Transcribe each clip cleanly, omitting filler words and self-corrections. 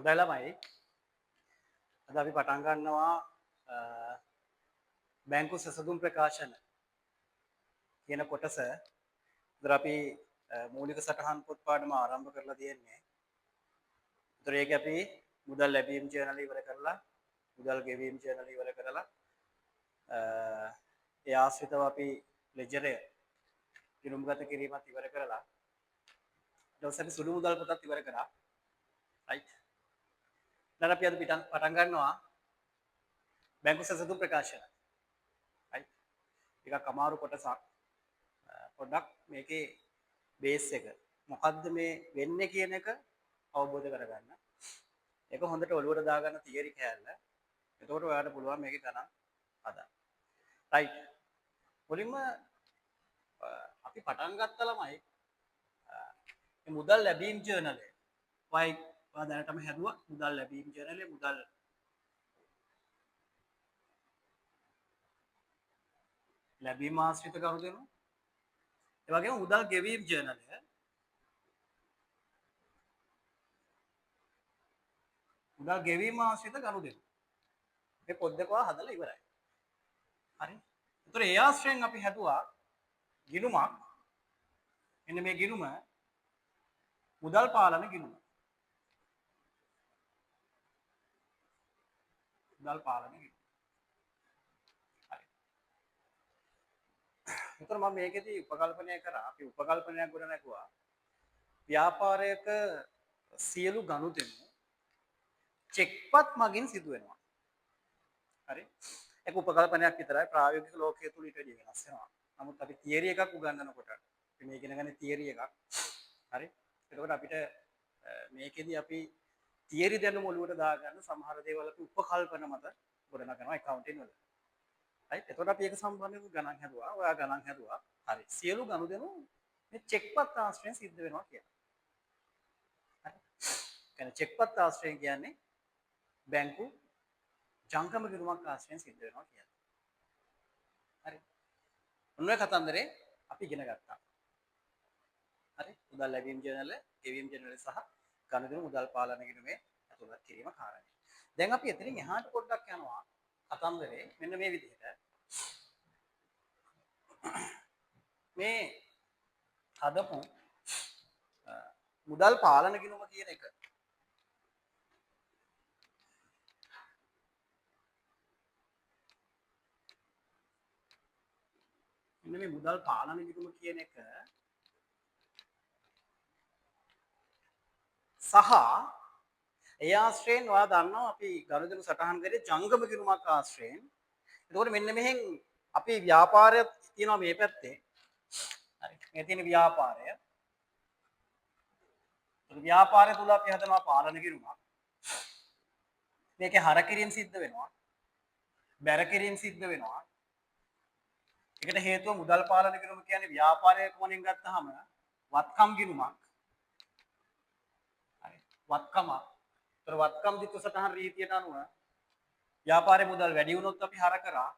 හොඳයි ළමයි. අද අපි පටන් ගන්නවා බැංකු සැසඳුම් ප්‍රකාශන කියන කොටස. ඒතර අපි මූලික සටහන් පොත් පාඩම ආරම්භ කරලා තියෙන්නේ. ඒතර ඒක අපි මුදල් ලැබීම් ජර්නල් ඉවර කරලා මුදල් ගෙවීම් ජර්නල් ඉවර කරලා ඒ ආශ්‍රිතව අපි ලෙජරය ගිණුම්ගත කිරීමත් ඉවර කරලා ඊට පස්සේ අපි සුළු මුදල් පොතත් ඉවර කරා. රයිට්. දැන් අපි අද පටන් ගන්නවා බැංකු සැසඳුම් ප්‍රකාශන. right ටිකක් අමාරු කොටසක්. පොඩ්ඩක් මේකේ බේස් එක මොකද්ද මේ වෙන්නේ කියන එක අවබෝධ කරගන්න. ඒක හොඳට ඔලුවට දාගන්න තියරි කෑල්ල. එතකොට ඔයාලට පුළුවන් මේකේ ගණන් හදන්න. right මුලින්ම අපි පටන් ගත්තා ළමයි මේ මුදල් ලැබීම් ජර්නල් එක. ඔයා දැනටම හැදුවා මුදල් ලැබීම් ජර්නල් එක මුදල් ලැබීම ආශ්‍රිත ගනුදෙනු. ඒ වගේම මුදල් ගෙවීම් ජර්නල් එක. මුදල් ගෙවීම ආශ්‍රිත ගනුදෙනු. මේ පොත් දෙක හදලා ඉවරයි. හරි. ඒතර ඒ ආශ්‍රයෙන් අපි හැදුවා ගිණුමක්. මෙන්න මේ ගිණුම මුදල් පාලන ගිණුම. මුදල් පාලන ගිණුම. හරි. ඒතර මම මේකෙදී උපකල්පනය කරා. අපි උපකල්පනයක් ගොඩ නැගුවා. ව්‍යාපාරයක සියලු ගනුදෙනු චෙක්පත් මගින් සිදු වෙනවා. හරි. ඒක උපකල්පනයක් විතරයි ප්‍රායෝගික ලෝකයේ තුල ඊට වඩා වෙනස් වෙනවා. නමුත් අපි තියරි එකක් උගන්වනකොට අපි මේ ඉගෙන ගන්න තියරි එකක්. හරි. එතකොට අපිට මේකෙදි අපි තියරි දැනුම ඔලුවට දාගන්න සමහර දේවල් අපි උපකල්පන මත ගොඩනගනවා accounting වල. right. එතකොට අපි ඒක සම්බන්ධව ගණන් හැදුවා. ඔයා ගණන් හැදුවා. හරි. සියලු ගනුදෙනු මේ චෙක්පත් ආශ්‍රයෙන් සිද්ධ වෙනවා කියලා. හරි. කියන්නේ චෙක්පත් ආශ්‍රයෙන් කියන්නේ බැංකු ජංගම ගිණුමක් ආශ්‍රයෙන් සිද්ධ වෙනවා කියන්නේ. හරි. ඔන්න ඔය කතන්දරේ අපි ඉගෙන ගත්තා. හරි. මුදල් ලැබීම් ජර්නල, ගෙවීම් ජර්නල සහ ගනුදෙනු මුදල් පාලන ගිණුමේ ඇතුළත් කිරීම කාරණේ. දැන් අපි එතනින් එහාට පොඩ්ඩක් යනවා කතන්දරේ මෙන්න මේ විදිහට. මේ හදපු මුදල් පාලන ගිණුම කියන එක මෙන්න මේ මුදල් පාලන ගිණුම කියන එක සහ ඒ ආශ්‍රයෙන් ඔයා දන්නවා අපි ගනුදෙනු සටහන් කරේ ජංගම ගිණුමක් ආශ්‍රයෙන්. එතකොට මෙන්න මෙහෙන් අපි ව්‍යාපාරය තියෙනවා මේ පැත්තේ. හරි. මේ තියෙන ව්‍යාපාරය. ව්‍යාපාරය තුල අපි හදනවා පාලන ගිණුමක්. මේකේ හර කිරීම සිද්ධ වෙනවා. බැර කිරීම සිද්ධ වෙනවා. ඒකට හේතුව මුදල් පාලන ගිණුම කියන්නේ ව්‍යාපාරයේ කොනෙන් ගත්තාම වත්කම් ගිණුමක්. හරි. වත්කම. ඒතර වත්කම් දිත්ත සටහන් රීතියට අනුව ව්‍යාපාරයේ මුදල් වැඩි වුණොත් අපි හර කරා.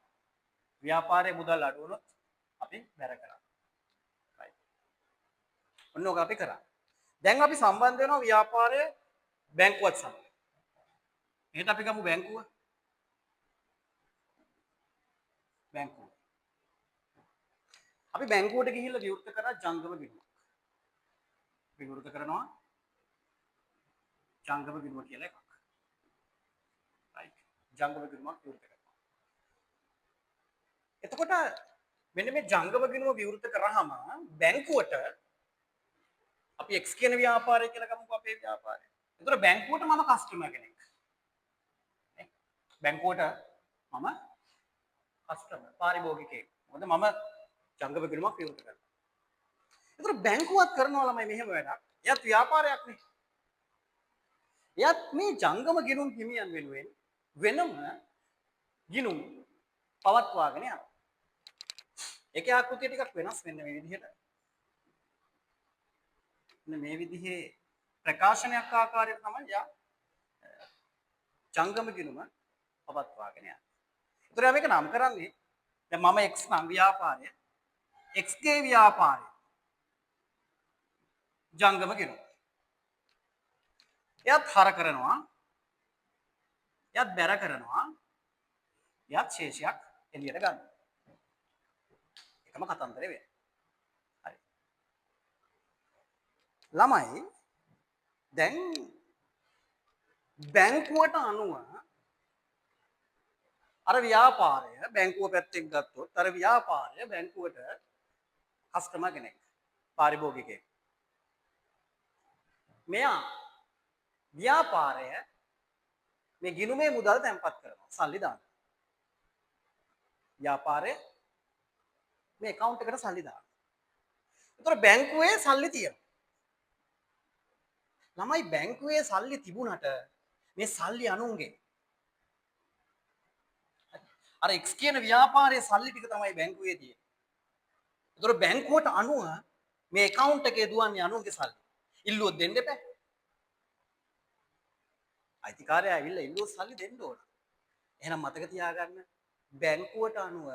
ව්‍යාපාරයේ මුදල් අඩු වුණොත් අපි බැර කරා. right. ඔන්න ඔක අපි කරා. දැන් අපි සම්බන්ධ වෙනවා ව්‍යාපාරයේ බැංකුවත් සමග. එහෙනම් අපි ගමු බැංකුව. බැංකුව. අපි බැංකුවට ගිහිල්ලා විවෘත කරා ජංගම ගිණුමක්. විවෘත කරනවා ජංගම ගිණුම කියලා එකක්. right. ජංගම ගිණුමක් විවෘත කරනවා. එතකොට මෙන්න මේ ජංගම ගිණුම විවෘත කරාම බැංකුවට අපි X කියන ව්‍යාපාරය කියලා ගමුකෝ අපේ ව්‍යාපාරය. එතකොට බැංකුවට මම කස්ටමර් කෙනෙක්. නේ? බැංකුවට මම කස්ටමර් පාරිභෝගිකයෙක්. මොකද මම ජංගම ගිණුමක් විවෘත කරනවා. එතකොට බැංකුවත් කරනවා ළමයි මෙහෙම වැඩක්. එයත් ව්‍යාපාරයක් නේ. එයත් මේ ජංගම ගිණුම් හිමියන් වෙනුවෙන් වෙනම ගිණුම් පවත්වාගෙන යනවා. ඒකේ ආකෘතිය ටිකක් වෙනස් වෙන්න මේ විදිහට. මේ විදිහේ ප්‍රකාශනයක් ආකාරයට තමයි යා ජංගම ගිණුම පවත්වාගෙන යන්නේ. ඒතර මේක නම් කරන්නේ දැන් මම X නම් ව්‍යාපාරය X ගේ ව්‍යාපාරය ජංගම ගිණුම. එයත් හර කරනවා එයාත් බැර කරනවා. එයාත් ශේෂයක් එළියට ගන්නවා. එකම කතන්දරේ වෙන්නේ. හරි. ළමයි දැන් බැංකුවට අනුව අර ව්‍යාපාරය බැංකුව පැත්තෙන් ගත්තොත් අර ව්‍යාපාරය බැංකුවට කස්ටමර් කෙනෙක් පාරිභෝගිකයෙක්. මෙයා ව්‍යාපාරය මේ ගිණුමේ මුදල් තැන්පත් කරනවා සල්ලි දාන්න. ව්‍යාපාරය මේ account එකට සල්ලි දාන්න. ඒතර බැංකුවේ සල්ලි තියෙනවා. ළමයි බැංකුවේ සල්ලි තිබුණට මේ සල්ලි අනුන්ගේ. අර X කියන ව්‍යාපාරයේ සල්ලි ටික තමයි බැංකුවේ තියෙන්නේ. ඒතර බැංකුවට අනුව මේ account එකේ දුවන්නේ අනුන්ගේ සල්ලි. ඉල්ලුවොත් දෙන්න එපා. අයිතිකාරයා ඇවිල්ලා ඉල්ලුවොත් සල්ලි දෙන්න ඕන. එහෙනම් මතක තියාගන්න බැංකුවට අනුව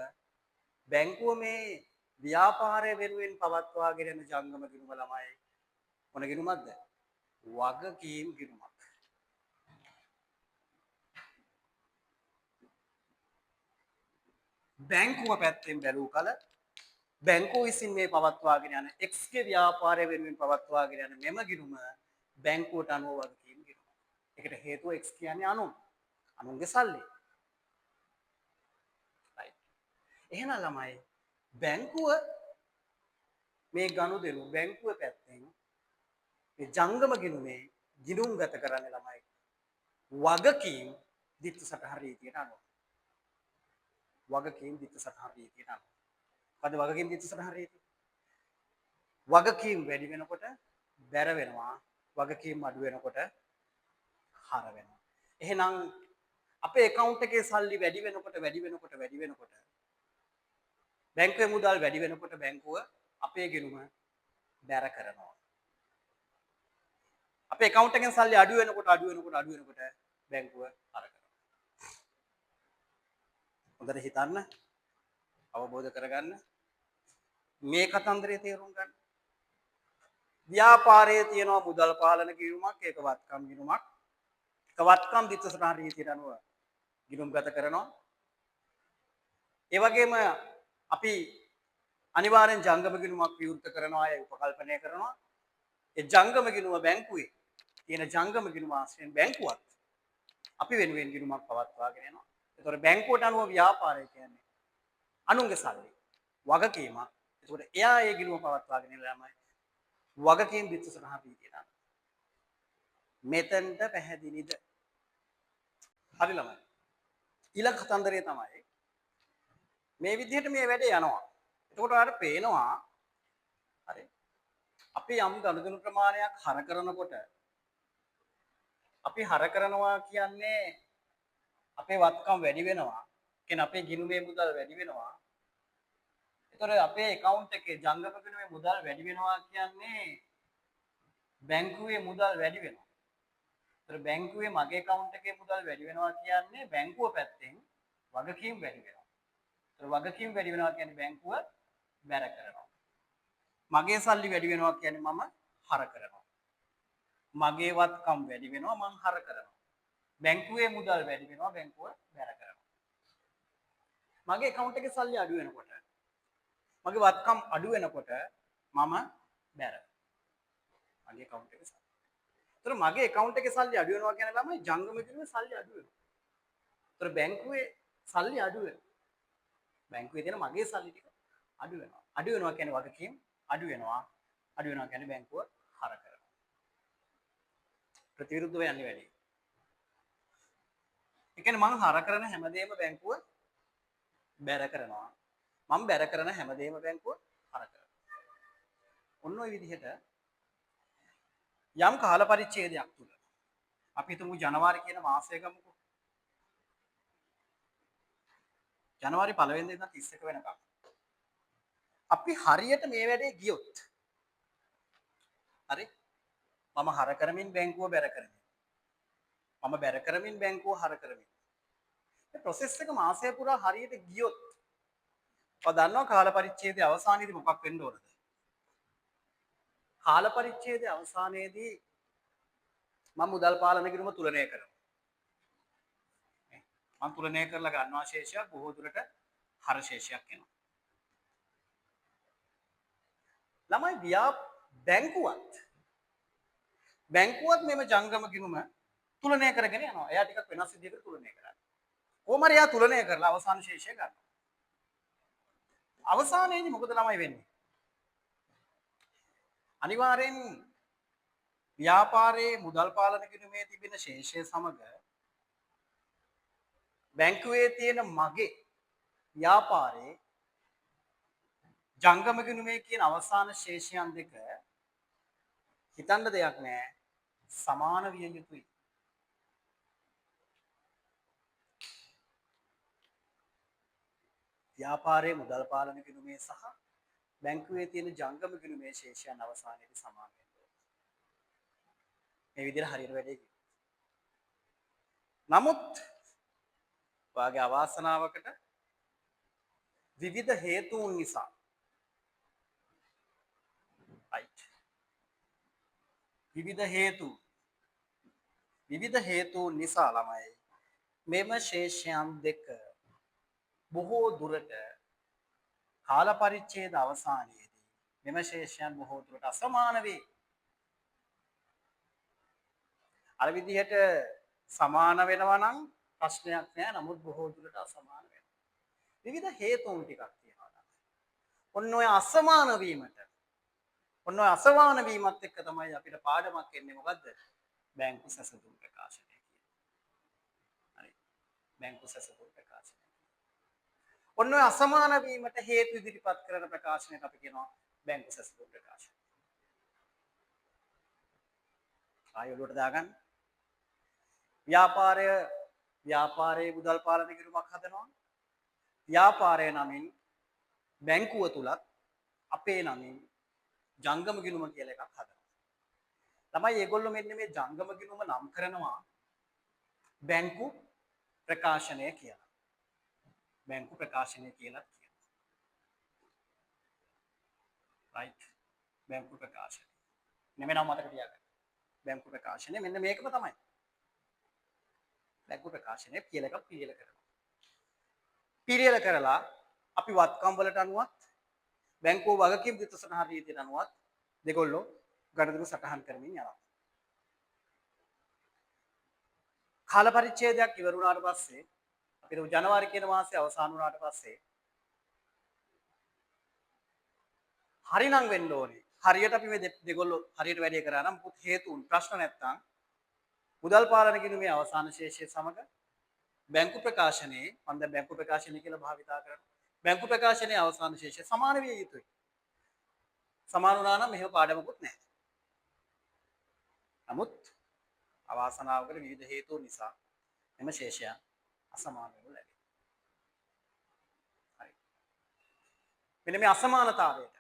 බැංකුව මේ ව්‍යාපාරය වෙනුවෙන් පවත්වාගෙන යන ජංගම ගිණුම ළමයි මොන ගිණුමක්ද? වගකීම් ගිණුමක්. බැංකුව පැත්තෙන් බැලූ කල බැංකුව විසින් මේ පවත්වාගෙන යන X ගේ ව්‍යාපාරය වෙනුවෙන් පවත්වාගෙන යන මෙම ගිණුම බැංකුවට අනුව වගකීම් ගිණුම. ඒකට හේතුව X කියන්නේ අනුන්ගේ සල්ලි. right. එහෙනම් ළමයි බැංකුව මේ ගනුදෙනු බැංකුව පැත්තෙන් මේ ජංගම ගිණුමේ ගිණුම් ගත කරන්නේ ළමයි වගකීම් දිට්ඨ සටහන් රීතියට අනුව. වගකීම් දිට්ඨ සටහන් රීතියට අනුව. මොකද වගකීම් දිට්ඨ සටහන් රීතිය? වගකීම් වැඩි වෙනකොට බැර වෙනවා. වගකීම් අඩු වෙනකොට හර වෙනවා. එහෙනම් අපේ account එකේ සල්ලි වැඩි වෙනකොට බැංකුවේ මුදල් වැඩි වෙනකොට බැංකුව අපේ ගිණුම බැර කරනවා. අපේ account එකෙන් සල්ලි අඩු වෙනකොට බැංකුව හර කරනවා. හොඳට හිතන්න, අවබෝධ කරගන්න. මේ කතන්දරේ තේරුම් ගන්න. ව්‍යාපාරයේ තියෙනවා මුදල් පාලන ගිණුමක්, ඒක වත්කම් ගිණුමක්. ඒක වත්කම් දිට්ඨ සටහන් රීතියට අනුව ගිණුම් ගත කරනවා. ඒ වගේම අපි අනිවාර්යෙන් ජංගම ගිණුමක් විවෘත කරනවා, ඒ උපකල්පනය කරනවා. ඒ ජංගම ගිණුම බැංකුවේ තියෙන ජංගම ගිණුම ආශ්‍රයෙන් බැංකුවත් අපි වෙනුවෙන් ගිණුමක් පවත්වාගෙන යනවා. ඒතකොට බැංකුවට අනුව ව්‍යාපාරය කියන්නේ අනුන්ගේ සල්ලි වගකීමක්. ඒතකොට එයා ඒ ගිණුම පවත්වාගෙන යනවාමයි වගකීම් දිට්ඨ සටහන් රීතියට අනුව. මෙතෙන්ට පැහැදිලිද? හරි ළමයි. ඊළඟ කතන්දරය තමයි මේ විදිහට මේ වැඩේ යනවා. එතකොට ඔයාලට පේනවා හරි. අපි යම් ගනුදෙනු ප්‍රමාණයක් හර කරනකොට අපි හර කරනවා කියන්නේ අපේ වත්කම් වැඩි වෙනවා. කියන්නේ අපේ ගිණුමේ මුදල් වැඩි වෙනවා. ඒතර අපේ account එකේ ජංගම ගිණුමේ මුදල් වැඩි වෙනවා කියන්නේ බැංකුවේ මුදල් වැඩි වෙනවා. ඒතර බැංකුවේ මගේ account එකේ මුදල් වැඩි වෙනවා කියන්නේ බැංකුව පැත්තෙන් වගකීම් වැඩි වෙනවා. ඒතර වගකීම් වැඩි වෙනවා කියන්නේ බැංකුව බැර කරනවා. මගේ සල්ලි වැඩි වෙනවා කියන්නේ මම හර කරනවා. මගේ වත්කම් වැඩි වෙනවා මම හර කරනවා. බැංකුවේ මුදල් වැඩි වෙනවා බැංකුව බැර කරනවා. මගේ account එකේ සල්ලි අඩු වෙනකොට මගේ වත්කම් අඩු වෙනකොට මම බැර. මගේ account එකේ සල්ලි. ඒතර මගේ account එකේ සල්ලි අඩු වෙනවා කියන ළමයි ජංගම ගිණුමේ සල්ලි අඩු වෙනවා. ඒතර බැංකුවේ සල්ලි අඩු වෙනවා. බැංකුවේ තියෙන මගේ සල්ලි ටික අඩු වෙනවා. අඩු වෙනවා කියන්නේ වගකීම් අඩු වෙනවා. අඩු වෙනවා කියන්නේ බැංකුව හර කරනවා. ප්‍රතිවිරුද්ධව යන්නේ වැඩි. ඒ කියන්නේ මම හර කරන හැමදේම බැංකුව බැර කරනවා. මම බැර කරන හැමදේම බැංකුව හර කරනවා. ඔන්න ඔය විදිහට යම් කාල පරිච්ඡේදයක් තුල අපි හිතමු ජනවාරි කියන මාසය ගමුකෝ. ජනවාරි 1 වෙනිදා ඉඳන් 31 වෙනකම්. අපි හරියට මේ වැඩේ ගියොත් හරි මම හර කරමින් බැංකුව බැර කරමින් මම බැර කරමින් බැංකුව හර කරමින් මේ process එක මාසය පුරා හරියට ගියොත් ඔයා දන්නවා කාල පරිච්ඡේදයේ අවසානයේදී මොකක් වෙන්න ඕනද? කාල පරිච්ඡේදයේ අවසානයේදී මම මුදල් පාලන ගිණුම තුලනය කරනවා. මම තුලනය කරලා ගන්නවා ශේෂයක් බොහෝ දුරට හර ශේෂයක් එනවා. ළමයි බැංකුවත් මෙම ජංගම ගිණුම තුලනය කරගෙන යනවා. එයා ටිකක් වෙනස් විදිහකට තුලනය කරන්නේ. කොහොම හරි එයා තුලනය කරලා අවසාන ශේෂය ගන්නවා. අවසානයේදී මොකද ළමයි වෙන්නේ? අනිවාර්යෙන් ව්‍යාපාරයේ මුදල් පාලන ගිණුමේ තිබෙන ශේෂය සමග බැංකුවේ තියෙන මගේ ව්‍යාපාරයේ ජංගම ගිණුමේ කියන අවසාන ශේෂයන් දෙක හිතන්න දෙයක් නැහැ සමාන විය යුතුයි. ව්‍යාපාරයේ මුදල් පාලන ගිණුමේ සහ බැංකුවේ තියෙන ජංගම ගිණුමේ ශේෂයන් අවසානයේදී සමාන වෙන්න ඕනේ. මේ විදිහට හරියට වැඩේ කිව්වා. නමුත් වාගේ අවාසනාවකට විවිධ හේතුන් නිසා විවිධ හේතුන් නිසා ළමයි මෙම ශේෂයන් දෙක බොහෝ දුරට කාල පරිච්ඡේද අවසානයේදී මෙම ශේෂයන් බොහෝ දුරට අසමාන වේ. අර විදිහට සමාන වෙනවා නම් ප්‍රශ්නයක් නෑ. නමුත් බොහෝ දුරට අසමාන වෙනවා. විවිධ හේතුන් ටිකක් තියෙනවා. ඔන්න ඔය අසමාන වීමත් එක්ක තමයි අපිට පාඩමක් එන්නේ මොකද්ද? බැංකු සැසඳුම් ප්‍රකාශනය කියන්නේ. හරි. බැංකු සැසඳුම් ප්‍රකාශනය. ඔන්න ඔය අසමාන වීමට හේතු ඉදිරිපත් කරන ප්‍රකාශනයට අපි කියනවා බැංකු සැසඳුම් ප්‍රකාශනය. ආයෙත් දාගන්න. ව්‍යාපාරයේ මුදල් පාලන කිරීමක් හදනවා. ව්‍යාපාරය නමින් බැංකුව තුලත් අපේ නමින් ජංගම ගිණුම කියලා එකක් හදනවා. ළමයි ඒගොල්ලෝ මෙන්න මේ ජංගම ගිණුම නම් කරනවා බැංකු ප්‍රකාශනය කියලා. බැංකු ප්‍රකාශනය කියලා කියනවා. රයිට්. බැංකු ප්‍රකාශනය. නෙමෙයි මතක තියාගන්න. බැංකු ප්‍රකාශනය මෙන්න මේකම තමයි. බැංකු ප්‍රකාශනය කියලා එකක් පිළියෙල කරනවා. පිළියෙල කරලා අපි වත්කම් වලට අනුවත් බැංකුව වගකීම් දිත්ත සටහන් රීතියට අනුවත් දෙගොල්ලෝ ගණදෙනු සටහන් කරමින් යනවා. කාල පරිච්ඡේදයක් ඉවර වුණාට පස්සේ අපිට ජනවාරි කියන මාසයේ අවසන් වුණාට පස්සේ හරිනම් වෙන්න ඕනේ. හරියට අපි මේ දෙගොල්ලෝ හරියට වැඩේ කරා නම් පුත් හේතුන් ප්‍රශ්න නැත්තම් මුදල් පාලන ගිණුමේ අවසාන ශේෂය සමග බැංකු ප්‍රකාශනයේ මම දැන් බැංකු ප්‍රකාශනය කියලා භාවිතා කරනවා. බැංකු ප්‍රකාශනයේ අවසාන ශේෂය සමාන විය යුතුයි. සමාන වුණා නම් මෙහෙම පාඩමකුත් නැහැ. නමුත් අවාසනාවකට විවිධ හේතු නිසා එම ශේෂයන් අසමාන වෙනු ලැබෙනවා. හරි. මෙන්න මේ අසමානතාවයට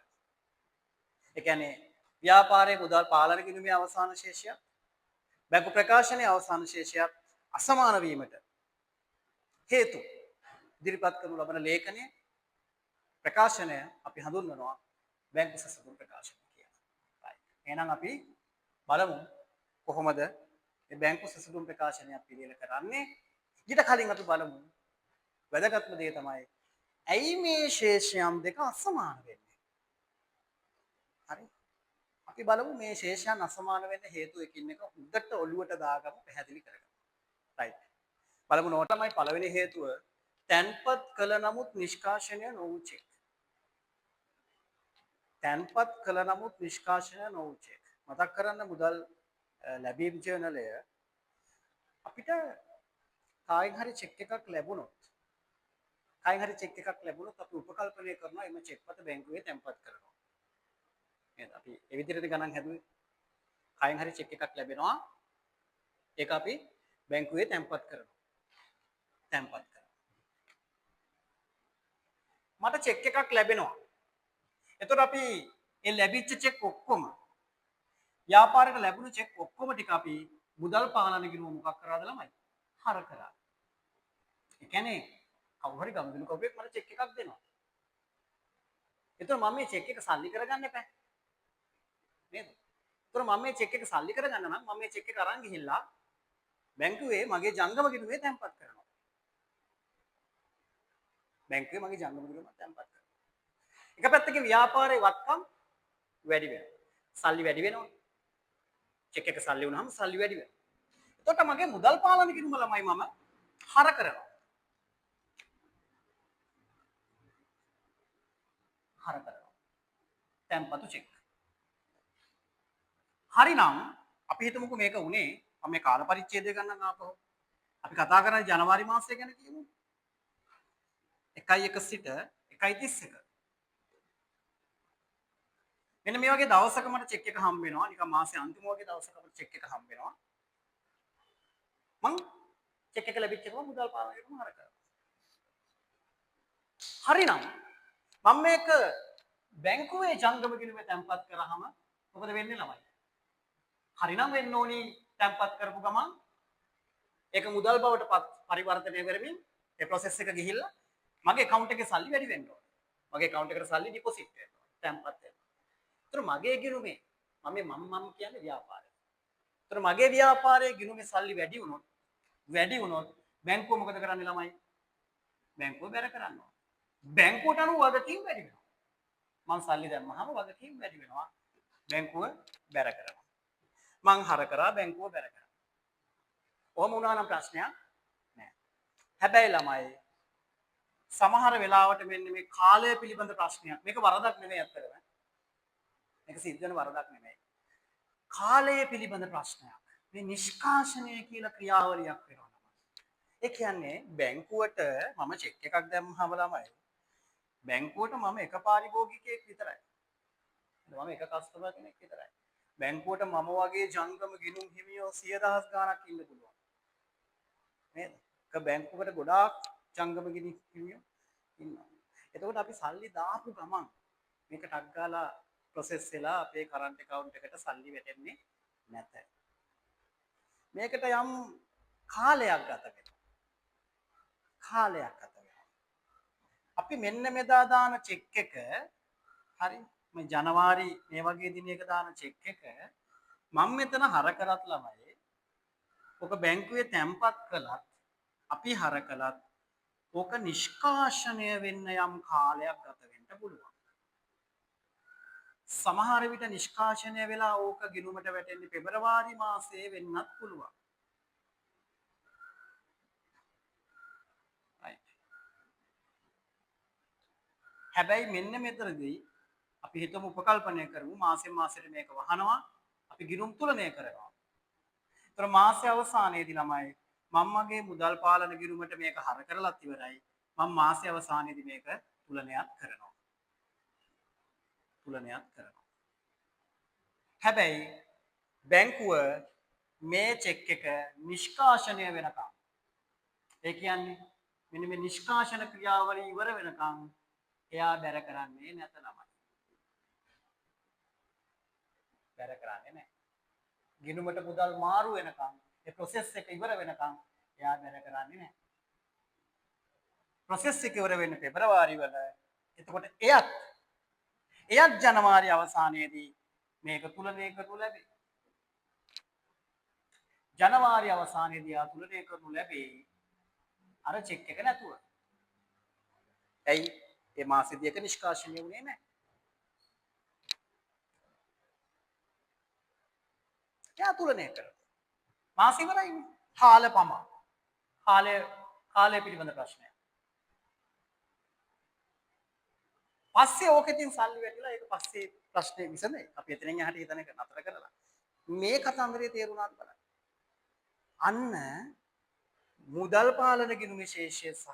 ඒ කියන්නේ ව්‍යාපාරයේ මුදල් පාලන ගිණුමේ අවසාන ශේෂය බැංකු ප්‍රකාශනයේ අවසාන ශේෂයත් අසමාන වීමට හේතු ඉදිරිපත් කරනු ලබන ලේඛනයේ ප්‍රකාශනය අපි හඳුන්වනවා බැංකු සැසඳුම් ප්‍රකාශනය කියලා. right. එහෙනම් අපි බලමු කොහොමද මේ බැංකු සැසඳුම් ප්‍රකාශනය පිළියෙල කරන්නේ. ඊට කලින් අපි බලමු වැදගත්ම දේ තමයි ඇයි මේ ශේෂයන් දෙක අසමාන වෙන්නේ. හරි. අපි බලමු මේ ශේෂයන් අසමාන වෙන්න හේතු එකින් එක උඩට ඔලුවට දාගමු පැහැදිලි කරගමු. right. බලමු නෝටමයි පළවෙනි හේතුව තැන්පත් කළ නමුත් නිෂ්කාශනය නොවූ චෙක්. තැන්පත් කළ නමුත් නිෂ්කාශනය නොවූ චෙක්. මතක් කරන්න මුදල් ලැබීම් ජර්නලය අපිට කායින් හරි චෙක් එකක් ලැබුණොත් අපි උපකල්පනය කරනවා එම චෙක් පත බැංකුවේ තැන්පත් කරනවා. නේද? අපි ඒ විදිහට ගණන් හැදුවේ. කායින් හරි චෙක් එකක් ලැබෙනවා. ඒක අපි බැංකුවේ තැන්පත් කරනවා. මට චෙක් එකක් ලැබෙනවා. එතකොට අපි ඒ ලැබිච්ච චෙක් ඔක්කොම ව්‍යාපාරයට ලැබුණු චෙක් ඔක්කොම ටික අපි මුදල් පාලන ගිණුම මොකක් කරාද ළමයි? හර කරා. ඒ කියන්නේ කවුරු හරි ගම්බිලු කවුරුෙක් මට චෙක් එකක් දෙනවා. එතකොට මම මේ චෙක් එක සල්ලි කරගන්න එපා. නේද? එතකොට මම මේ චෙක් එක සල්ලි කරගන්න නම් මම මේ චෙක් එක අරන් ගිහිල්ලා බැංකුවේ මගේ ජංගම ගිණුමේ තැන්පත් කරනවා. බැංකුවේ මගේ ජංගම ගිණුම තැන්පත් කරනවා. එක පැත්තකින් ව්‍යාපාරයේ වත්කම් වැඩි වෙනවා. සල්ලි වැඩි වෙනවා. චෙක් එක සල්ලි වුණාම සල්ලි වැඩි වෙනවා. එතකොට මගේ මුදල් පාලන ගිණුම ළමයි මම හර කරනවා. හර කරනවා. තැන්පතු චෙක්. හරිනම් අපි හිතමුකෝ මේක උනේ මම මේ කාල පරිච්ඡේදය ගන්නම් ආපහු. අපි කතා කරන්නේ ජනවාරි මාසය ගැන කියමු. 1 සිට 1:31. මෙන්න මේ වගේ දවසක මට චෙක් එක හම්බ වෙනවා. නිකන් මාසේ අන්තිම වගේ දවසක මට චෙක් එක හම්බ වෙනවා. මං චෙක් එක ලැබිච්ච ගමන් මුදල් පාලනයටම හර කරනවා. හරිනම් මම මේක බැංකුවේ ජංගම ගිණුමේ තැන්පත් කරාම මොකද වෙන්නේ ළමයි? හරිනම් වෙන්න ඕනි තැන්පත් කරපු ගමන් ඒක මුදල් බවට පරිවර්තනය කරමින් ඒ process එක ගිහිල්ලා මගේ account එකේ සල්ලි වැඩි වෙන්න ඕනේ. මගේ account එකට සල්ලි deposit වෙන්න ඕනේ. තැන්පත් වෙන්න. ඒතර මගේ ගිණුමේ මම කියන්නේ ව්‍යාපාරය. ඒතර මගේ ව්‍යාපාරයේ ගිණුමේ සල්ලි වැඩි වුණොත් බැංකුව මොකද කරන්නේ ළමයි? බැංකුව බැර කරනවා. බැංකුවට අනුව වගකීම් වැඩි වෙනවා. මං සල්ලි දැම්මහම වගකීම් වැඩි වෙනවා. බැංකුව බැර කරනවා. මං හර කරා බැංකුව බැර කරා. ඔහොම වුණා නම් ප්‍රශ්නයක් නෑ. හැබැයි ළමයි සමහර වෙලාවට මෙන්න මේ කාලය පිළිබඳ ප්‍රශ්නයක්. මේක වරදක් නෙමෙයි අත්‍තරම. මේක සිද්ධ වෙන වරදක් නෙමෙයි. කාලය පිළිබඳ ප්‍රශ්නයක්. මේ නිෂ්කාශනය කියලා ක්‍රියාවලියක් වෙනවා. ඒ කියන්නේ බැංකුවට මම චෙක් එකක් දැම්මම ළමයි බැංකුවට මම එක පාරිභෝගිකයෙක් විතරයි. මම එක කස්ටමර් කෙනෙක් විතරයි. බැංකුවට මම වගේ ජංගම ගිණුම් හිමියෝ 100,000 ගාණක් ඉන්න පුළුවන්. නේද? එක බැංකුවකට ගොඩාක් ජංගම ගිණුම් හිමියෝ ඉන්නවා. එතකොට අපි සල්ලි දාපු ගමන් මේක ටක් ගාලා ප්‍රොසෙස් වෙලා අපේ කරන්ට් account එකට සල්ලි වැටෙන්නේ නැත. මේකට යම් කාලයක් ගත වෙනවා. කාලයක් ගත වෙනවා. අපි මෙන්න මෙදා දාන චෙක් එක හරි මේ ජනවාරි මේ වගේ දිනයක දාන චෙක් එක මම මෙතන හර කරත් ළමයි ඔක බැංකුවේ තැන්පත් කළත් අපි හර කළත් ඕක නිෂ්කාශනය වෙන්න යම් කාලයක් ගත වෙන්න පුළුවන්. සමහර විට නිෂ්කාශනය වෙලා ඕක ගිණුමට වැටෙන්නේ පෙබරවාරි මාසයේ වෙන්නත් පුළුවන්. හැබැයි මෙන්න මෙතනදී අපි හිතමු උපකල්පනය කරමු මාසෙන් මාසෙට මේක වහනවා අපි ගිණුම් තුලනය කරනවා. ඒතර මාසය අවසානයේදී ළමයි මම මගේ මුදල් පාලන ගිණුමට මේක හර කරලත් ඉවරයි. මම මාසය අවසානයේදී මේක තුලනයක් කරනවා. හැබැයි බැංකුව මේ චෙක් එක නිෂ්කාශනය වෙනකම් ඒ කියන්නේ මෙන්න මේ නිෂ්කාශන ක්‍රියාවලිය ඉවර වෙනකම් එයා බැර කරන්නේ නැත ළමයි. බැර කරන්නේ නැහැ. ගිණුමට මුදල් මාරු වෙනකම් ඒ process එක ඉවර වෙනකම් එයා බැර කරන්නේ නැහැ. process එක ඉවර වෙන්නේ පෙබරවාරි වල. එතකොට එයත් ජනවාරි අවසානයේදී මේක තුලනය කරනු ලැබේ. ජනවාරි අවසානයේදී ආ තුලනය කරනු ලැබේ අර චෙක් එක නැතුව. ඇයි? ඒ මාසෙදී එක නිෂ්කාශනය වුණේ නැහැ. එයා තුලනය කරනවා. මාස ඉවරයිනේ. කාලය පිළිබඳ ප්‍රශ්නයක්. පස්සේ ඕකෙන් සල්ලි වැටිලා ඒක පස්සේ ප්‍රශ්නේ විසඳේ. අපි එතනින් එහාට හිතන එක නතර කරලා. මේ කතන්දරේ තේරුණාද බලන්න. අන්න මුදල් පාලන ගිණුමේ ශේෂය සහ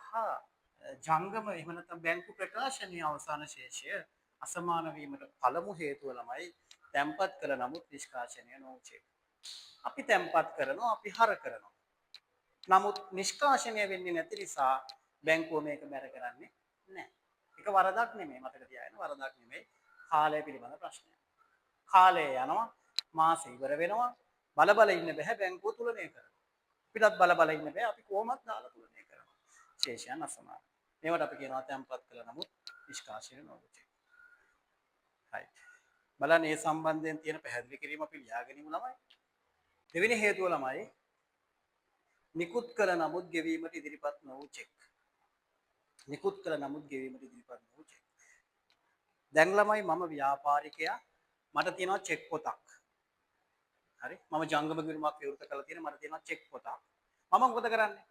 ජංගම එහෙම නැත්නම් බැංකු ප්‍රකාශනයේ අවසාන ශේෂය අසමාන වීමට පළමු හේතුව ළමයි තැම්පත් කළ නමුත් නිෂ්කාශනය නොවුචේ. අපි තැම්පත් කරනවා අපි හර කරනවා. නමුත් නිෂ්කාශනය වෙන්නේ නැති නිසා බැංකුව මේක බැර කරන්නේ නැහැ. ඒක වරදක් නෙමෙයි මතක තියාගන්න වරදක් නෙමෙයි කාලය පිළිබඳ ප්‍රශ්නයක්. කාලය යනවා මාසෙ ඉවර වෙනවා බල ඉන්න බෑ බැංකුව තුලනය කරනවා. අපිටත් බල ඉන්න බෑ අපි කොහොමත් දාලා තුලනය කරනවා. ශේෂයන් අසමාන. මේවට අපි කියනවා තැම්පත් කළ නමුත් නිෂ්කාශනය නොවුචේ. right. බලන්න මේ සම්බන්ධයෙන් තියෙන පැහැදිලි කිරීම අපි ලියාගනිමු ළමයි. දෙවෙනි හේතුව ළමයි නිකුත් කළ නමුත් ගෙවීමට ඉදිරිපත් නොවූ චෙක්. නිකුත් කළ නමුත් ගෙවීමට ඉදිරිපත් වූ චෙක්. දැන් ළමයි මම ව්‍යාපාරිකයා මට තියෙනවා චෙක් පොතක්. හරි මම ජංගම ගිණුමක් විවෘත කරලා තියෙන මට තියෙනවා චෙක් පොතක්. මම මොකද කරන්නේ?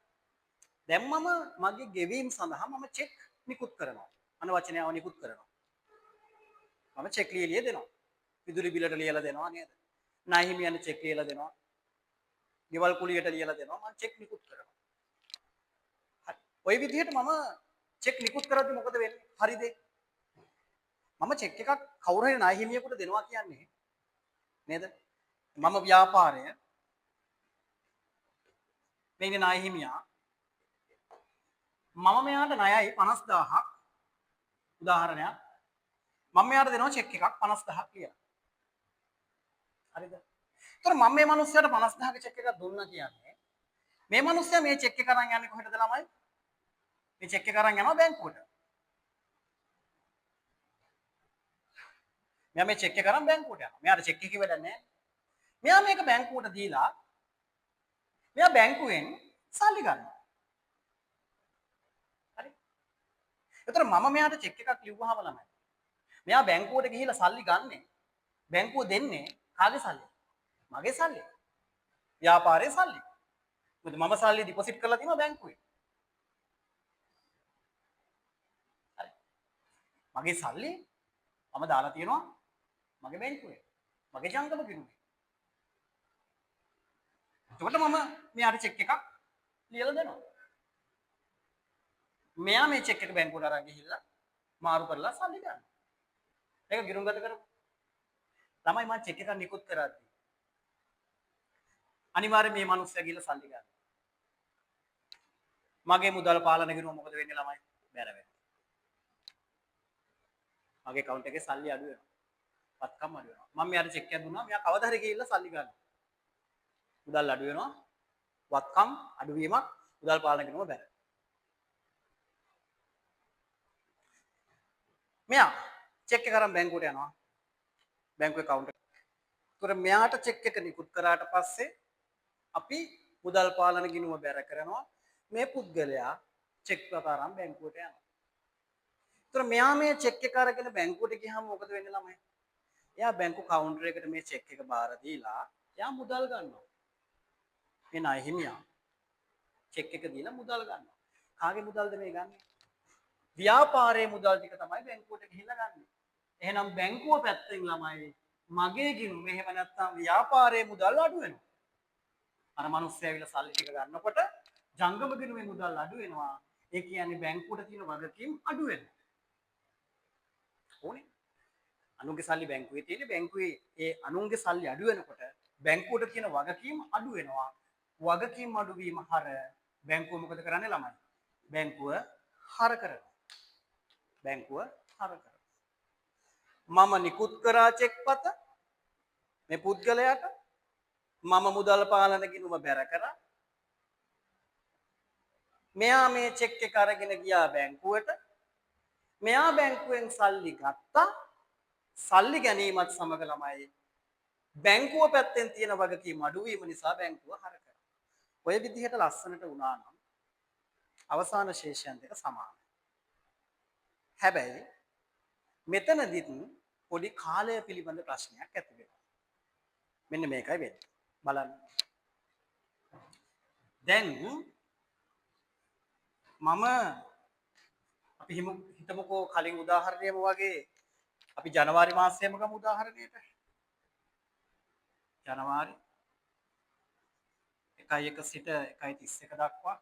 දැන් මම මගේ ගෙවීම් සඳහා මම චෙක් නිකුත් කරනවා. අන වචනයව නිකුත් කරනවා. මම චෙක් ලියලිය දෙනවා. විදුලි බිලට ලියලා දෙනවා නේද? ණය හිමියන්ට චෙක් ලියලා දෙනවා. ගෙවල් කුලියට ලියලා දෙනවා. මම චෙක් නිකුත් කරනවා. හරි. ওই විදිහට මම චෙක් නිකුත් කරද්දි මොකද වෙන්නේ? හරිද? මම චෙක් එකක් කවුරු හරි ණය හිමියෙකුට දෙනවා කියන්නේ නේද? මම ව්‍යාපාරය මේ ඉන්නේ ණය හිමියා මම මෙයාට ණයයි 50000ක් උදාහරණයක් මම මෙයාට දෙනවා චෙක් එකක් 50000ක් කියලා. හරිද? ඒතර මම මේ මිනිස්සයාට 50000ක චෙක් එකක් දුන්නා කියන්නේ මේ මිනිස්සයා මේ චෙක් එක අරන් යන්නේ කොහෙටද ළමයි? මේ චෙක් එක අරන් යනවා බැංකුවට. මෙයා මේ චෙක් එක අරන් බැංකුවට යනවා. මෙයාට චෙක් එකේ වැඩක් නැහැ. මෙයා මේක බැංකුවට දීලා මෙයා බැංකුවෙන් සල්ලි ගන්නවා. හරි? ඒතර මම මෙයාට චෙක් එකක් ලිව්වහම ළමයි. මෙයා බැංකුවට ගිහිල්ලා සල්ලි ගන්නෙ. බැංකුව දෙන්නේ කාගේ සල්ලි? මගේ සල්ලි. ව්‍යාපාරයේ සල්ලි. මොකද මම සල්ලි ඩිපොසිට් කරලා තියෙනවා බැංකුවේ. හරි. මගේ සල්ලි මම දාලා තියෙනවා මගේ බැංකුවේ. මගේ ජංගම ගිණුමේ. එතකොට මම මෙයාට චෙක් එකක් ලියලා දෙනවා. මෙයා මේ චෙක් එක බැංකුවට අරන් ගිහිල්ලා මාරු කරලා සල්ලි ගන්නවා. ඒක ගිණුම්ගත කරමු. ළමයි මම චෙක් එකක් නිකුත් කරද්දී අනිවාර්යයෙන් මේ මිනිස්සයා ගිහිල්ලා සල්ලි ගන්නවා. මගේ මුදල් පාලන ගිණුම මොකද වෙන්නේ ළමයි? බැර වෙනවා. මගේ account එකේ සල්ලි අඩු වෙනවා. වත්කම් අඩු වෙනවා. මම මෙයාට චෙක් එකක් දුන්නා. මෙයා කවදා හරි ගිහිල්ලා සල්ලි ගන්නවා. මුදල් අඩු වෙනවා. වත්කම් අඩුවීමක් මුදල් පාලන ගිණුම බැර. මෙයා චෙක් එක අරන් බැංකුවට යනවා. බැංකුවේ account එක. ඒතර මෙයාට චෙක් එක නිකුත් කරාට පස්සේ අපි මුදල් පාලන ගිණුම බැර කරනවා. මේ පුද්ගලයා චෙක් එක අරන් බැංකුවට යනවා. ඒතර මෙයා මේ චෙක් එක අරගෙන බැංකුවට ගියාම මොකද වෙන්නේ ළමයි? එයා බැංකු කවුන්ටර් එකට මේ චෙක් එක බාර දීලා එයා මුදල් ගන්නවා. මේ ණය හිමියා චෙක් එක දීලා මුදල් ගන්නවා. කාගේ මුදල්ද මේ ගන්නෙ? ව්‍යාපාරයේ මුදල් ටික තමයි බැංකුවට ගිහිල්ලා ගන්නෙ. එහෙනම් බැංකුව පැත්තෙන් ළමයි මගේ ගිණුම එහෙම නැත්නම් ව්‍යාපාරයේ මුදල් අඩු වෙනවා. අර මිනිස්සයා ඇවිල්ලා සල්ලි ටික ගන්නකොට ජංගම ගිණුමේ මුදල් අඩු වෙනවා. ඒ කියන්නේ බැංකුවට තියෙන වගකීම් අඩු වෙනවා. ඕනේ. අනුන්ගේ සල්ලි බැංකුවේ තියෙන්නේ බැංකුවේ ඒ අනුන්ගේ සල්ලි අඩු වෙනකොට බැංකුවට තියෙන වගකීම් අඩු වෙනවා. වගකීම් අඩු වීම හර බැංකුව මොකද කරන්නේ ළමයි? බැංකුව හර කරනවා. බැංකුව හර කරනවා. මම නිකුත් කරා චෙක් පත මේ පුද්ගලයාට මම මුදල් පාලන ගිණුම බැර කරා. මෙයා මේ චෙක් එක අරගෙන ගියා බැංකුවට. මෙයා බැංකුවෙන් සල්ලි ගත්තා. සල්ලි ගැනීමත් සමග ළමයි බැංකුව පැත්තෙන් තියෙන වගකීම් අඩු වීම නිසා බැංකුව හර කරනවා. ඔය විදිහට ලස්සනට වුණා නම් අවසාන ශේෂයන් දෙක සමානයි. හැබැයි මෙතනදිත් පොඩි කාලය පිළිබඳ ප්‍රශ්නයක් ඇති වෙනවා. මෙන්න මේකයි වෙන්නේ. බලන්න. දැන් මම අපි හිතමුකෝ කලින් උදාහරණයම වගේ අපි ජනවාරි මාසයේම ගමු උදාහරණයට. ජනවාරි 1 සිට 1:31 දක්වා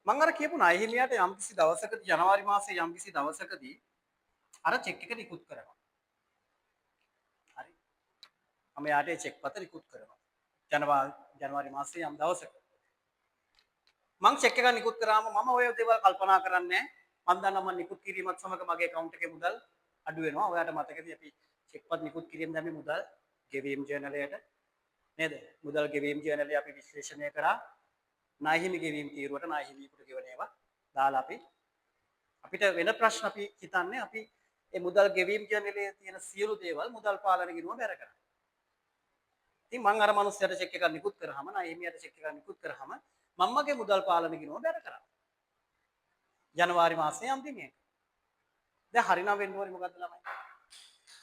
මම අර කියපු ණය හිමියාට යම්කිසි දවසකදී ජනවාරි මාසයේ යම්කිසි දවසකදී අර චෙක් එක නිකුත් කරනවා. හරි. මම යාට ඒ චෙක් පත නිකුත් කරනවා. ජනවාරි මාසයේ යම් දවසක. මම චෙක් එක නිකුත් කරාම මම ඔය දේවල් කල්පනා කරන්නේ නැහැ. මම දන්නවා මම නිකුත් කිරීමත් සමග මගේ account එකේ මුදල් අඩු වෙනවා. ඔයාලට මතකදී අපි චෙක් පත් නිකුත් කිරීම දැම්මේ මුදල් ගෙවීම් ජර්නලයට නේද? මුදල් ගෙවීම් ජර්නලය අපි විශ්ලේෂණය කරා. ණය හිමි ගෙවීම් තීරුවට ණය හිමියෙකුට ගෙවන ඒවා දාලා අපිට වෙන ප්‍රශ්න අපි හිතන්නේ අපි මේ මුදල් ගෙවීම් ජර්නලයේ තියෙන සියලු දේවල් මුදල් පාලන ගිණුම බැර කරා. ඉතින් මම අර මනුස්සයාට චෙක් එකක් නිකුත් කරාම ණය හිමියාට චෙක් එකක් නිකුත් කරාම මම්මගේ මුදල් පාලන ගිණුම බැර කරා. ජනවාරි මාසයේ අන්තිමේ. දැන් හරිනම් වෙන්න ඕනේ මොකද්ද ළමයි?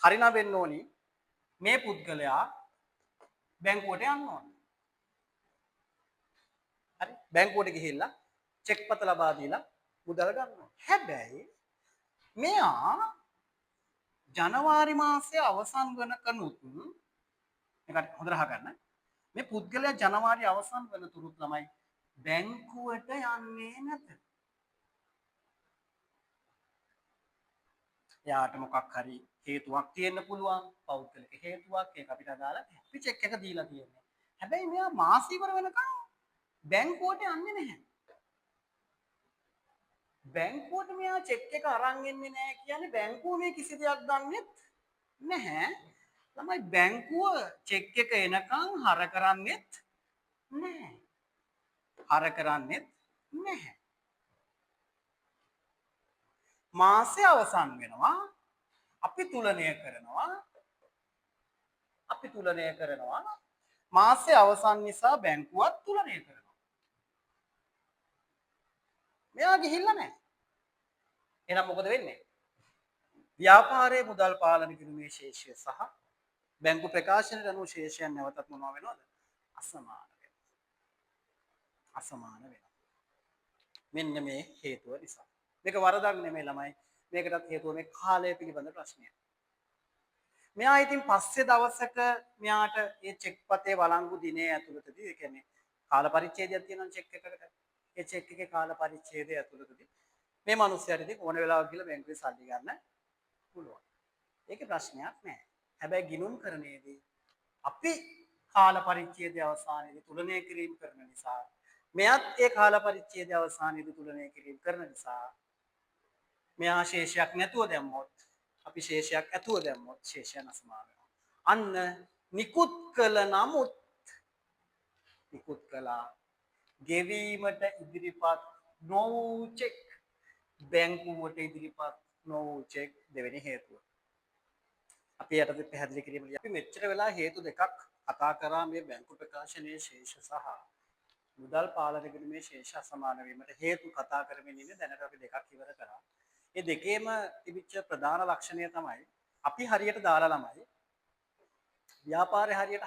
හරිනම් වෙන්න ඕනි මේ පුද්ගලයා බැංකුවට යන්න ඕනේ. හරි? බැංකුවට ගිහිල්ලා චෙක් පත ලබා දීලා මුදල ගන්නවා. හැබැයි මෙයා ජනවාරි මාසයේ අවසන් වෙනකනුත් මේකට හොඳට අහගන්න. මේ පුද්ගලයා ජනවාරි අවසන් වෙනතුරුත් ළමයි බැංකුවට යන්නේ නැත. එයාට මොකක් හරි හේතුවක් තියෙන්න පුළුවන්. පෞද්ගලික හේතුවක්. ඒක අපිට අදාළ නැහැ. අපි චෙක් එක දීලා තියෙන්නේ. හැබැයි මෙයා මාස ඉවර වෙනකන් බැංකුවට යන්නේ නැහැ. බැංකුවට මෙයා චෙක් එක අරන් එන්නේ නැහැ කියන්නේ බැංකුව මේ කිසි දෙයක් දන්නෙත් නැහැ. ළමයි බැංකුව චෙක් එක එනකන් හර කරන්නෙත් නැහැ. හර කරන්නෙත් නැහැ. මාසය අවසන් වෙනවා. අපි තුලනය කරනවා. මාසය අවසන් නිසා බැංකුවත් තුලනය කරනවා. මෙයා ගිහිල්ලා නැහැ. එහෙනම් මොකද වෙන්නේ? ව්‍යාපාරයේ මුදල් පාලන කිරීමේ ශේෂය සහ බැංකු ප්‍රකාශනයේ අනුව ශේෂයන් නැවතත් මොනවා වෙනවද? අසමාන වෙනවා. අසමාන වෙනවා. මෙන්න මේ හේතුව නිසා. මේක වරදක් නෙමෙයි ළමයි. මේකටත් හේතුව මේ කාලය පිළිබඳ ප්‍රශ්නයක්. මෙයා ඉතින් පස්සේ දවසක මෙයාට මේ චෙක් පතේ වළංගු දිනේ ඇතුළතදී ඒ කියන්නේ කාල පරිච්ඡේදයක් තියෙනවා චෙක් එකකට. ඒ චෙක් එකේ කාල පරිච්ඡේදය ඇතුළතදී මේ මිනිස්යාට ඉතින් ඕන වෙලාවක ගිහලා බැංකුවේ සල්ලි ගන්න පුළුවන්. ඒකේ ප්‍රශ්නයක් නැහැ. හැබැයි ගිණුම් කරන්නේදී අපි කාල පරිච්ඡේදය අවසානයේදී තුලනය කිරීම කරන නිසා මෙයත් ඒ කාල පරිච්ඡේදය අවසානයේදී තුලනය කිරීම කරන නිසා මෙයා ශේෂයක් නැතුව දැම්මොත් අපි ශේෂයක් ඇතුව දැම්මොත් ශේෂයන් අසමාන වෙනවා. අන්න නිකුත් කළ නමුත් නිකුත් කළා ගෙවීමට ඉදිරිපත් නොවූ චෙක් බැංකුවට ඉදිරිපත් නොවූ චෙක් දෙවෙනි හේතුව. අපි යටතේ පැහැදිලි කිරීමේදී අපි මෙච්චර වෙලා හේතු දෙකක් කතා කරා මේ බැංකු ප්‍රකාශනයේ ශේෂ සහ මුදල් පාලන කිරීමේ ශේෂ අසමාන වීමට හේතු කතා කරමින් ඉන්නේ දැනට අපි දෙකක් ඉවර කරා. මේ දෙකේම තිබිච්ච ප්‍රධාන ලක්ෂණය තමයි අපි හරියට දාලා ළමයි ව්‍යාපාරේ හරියට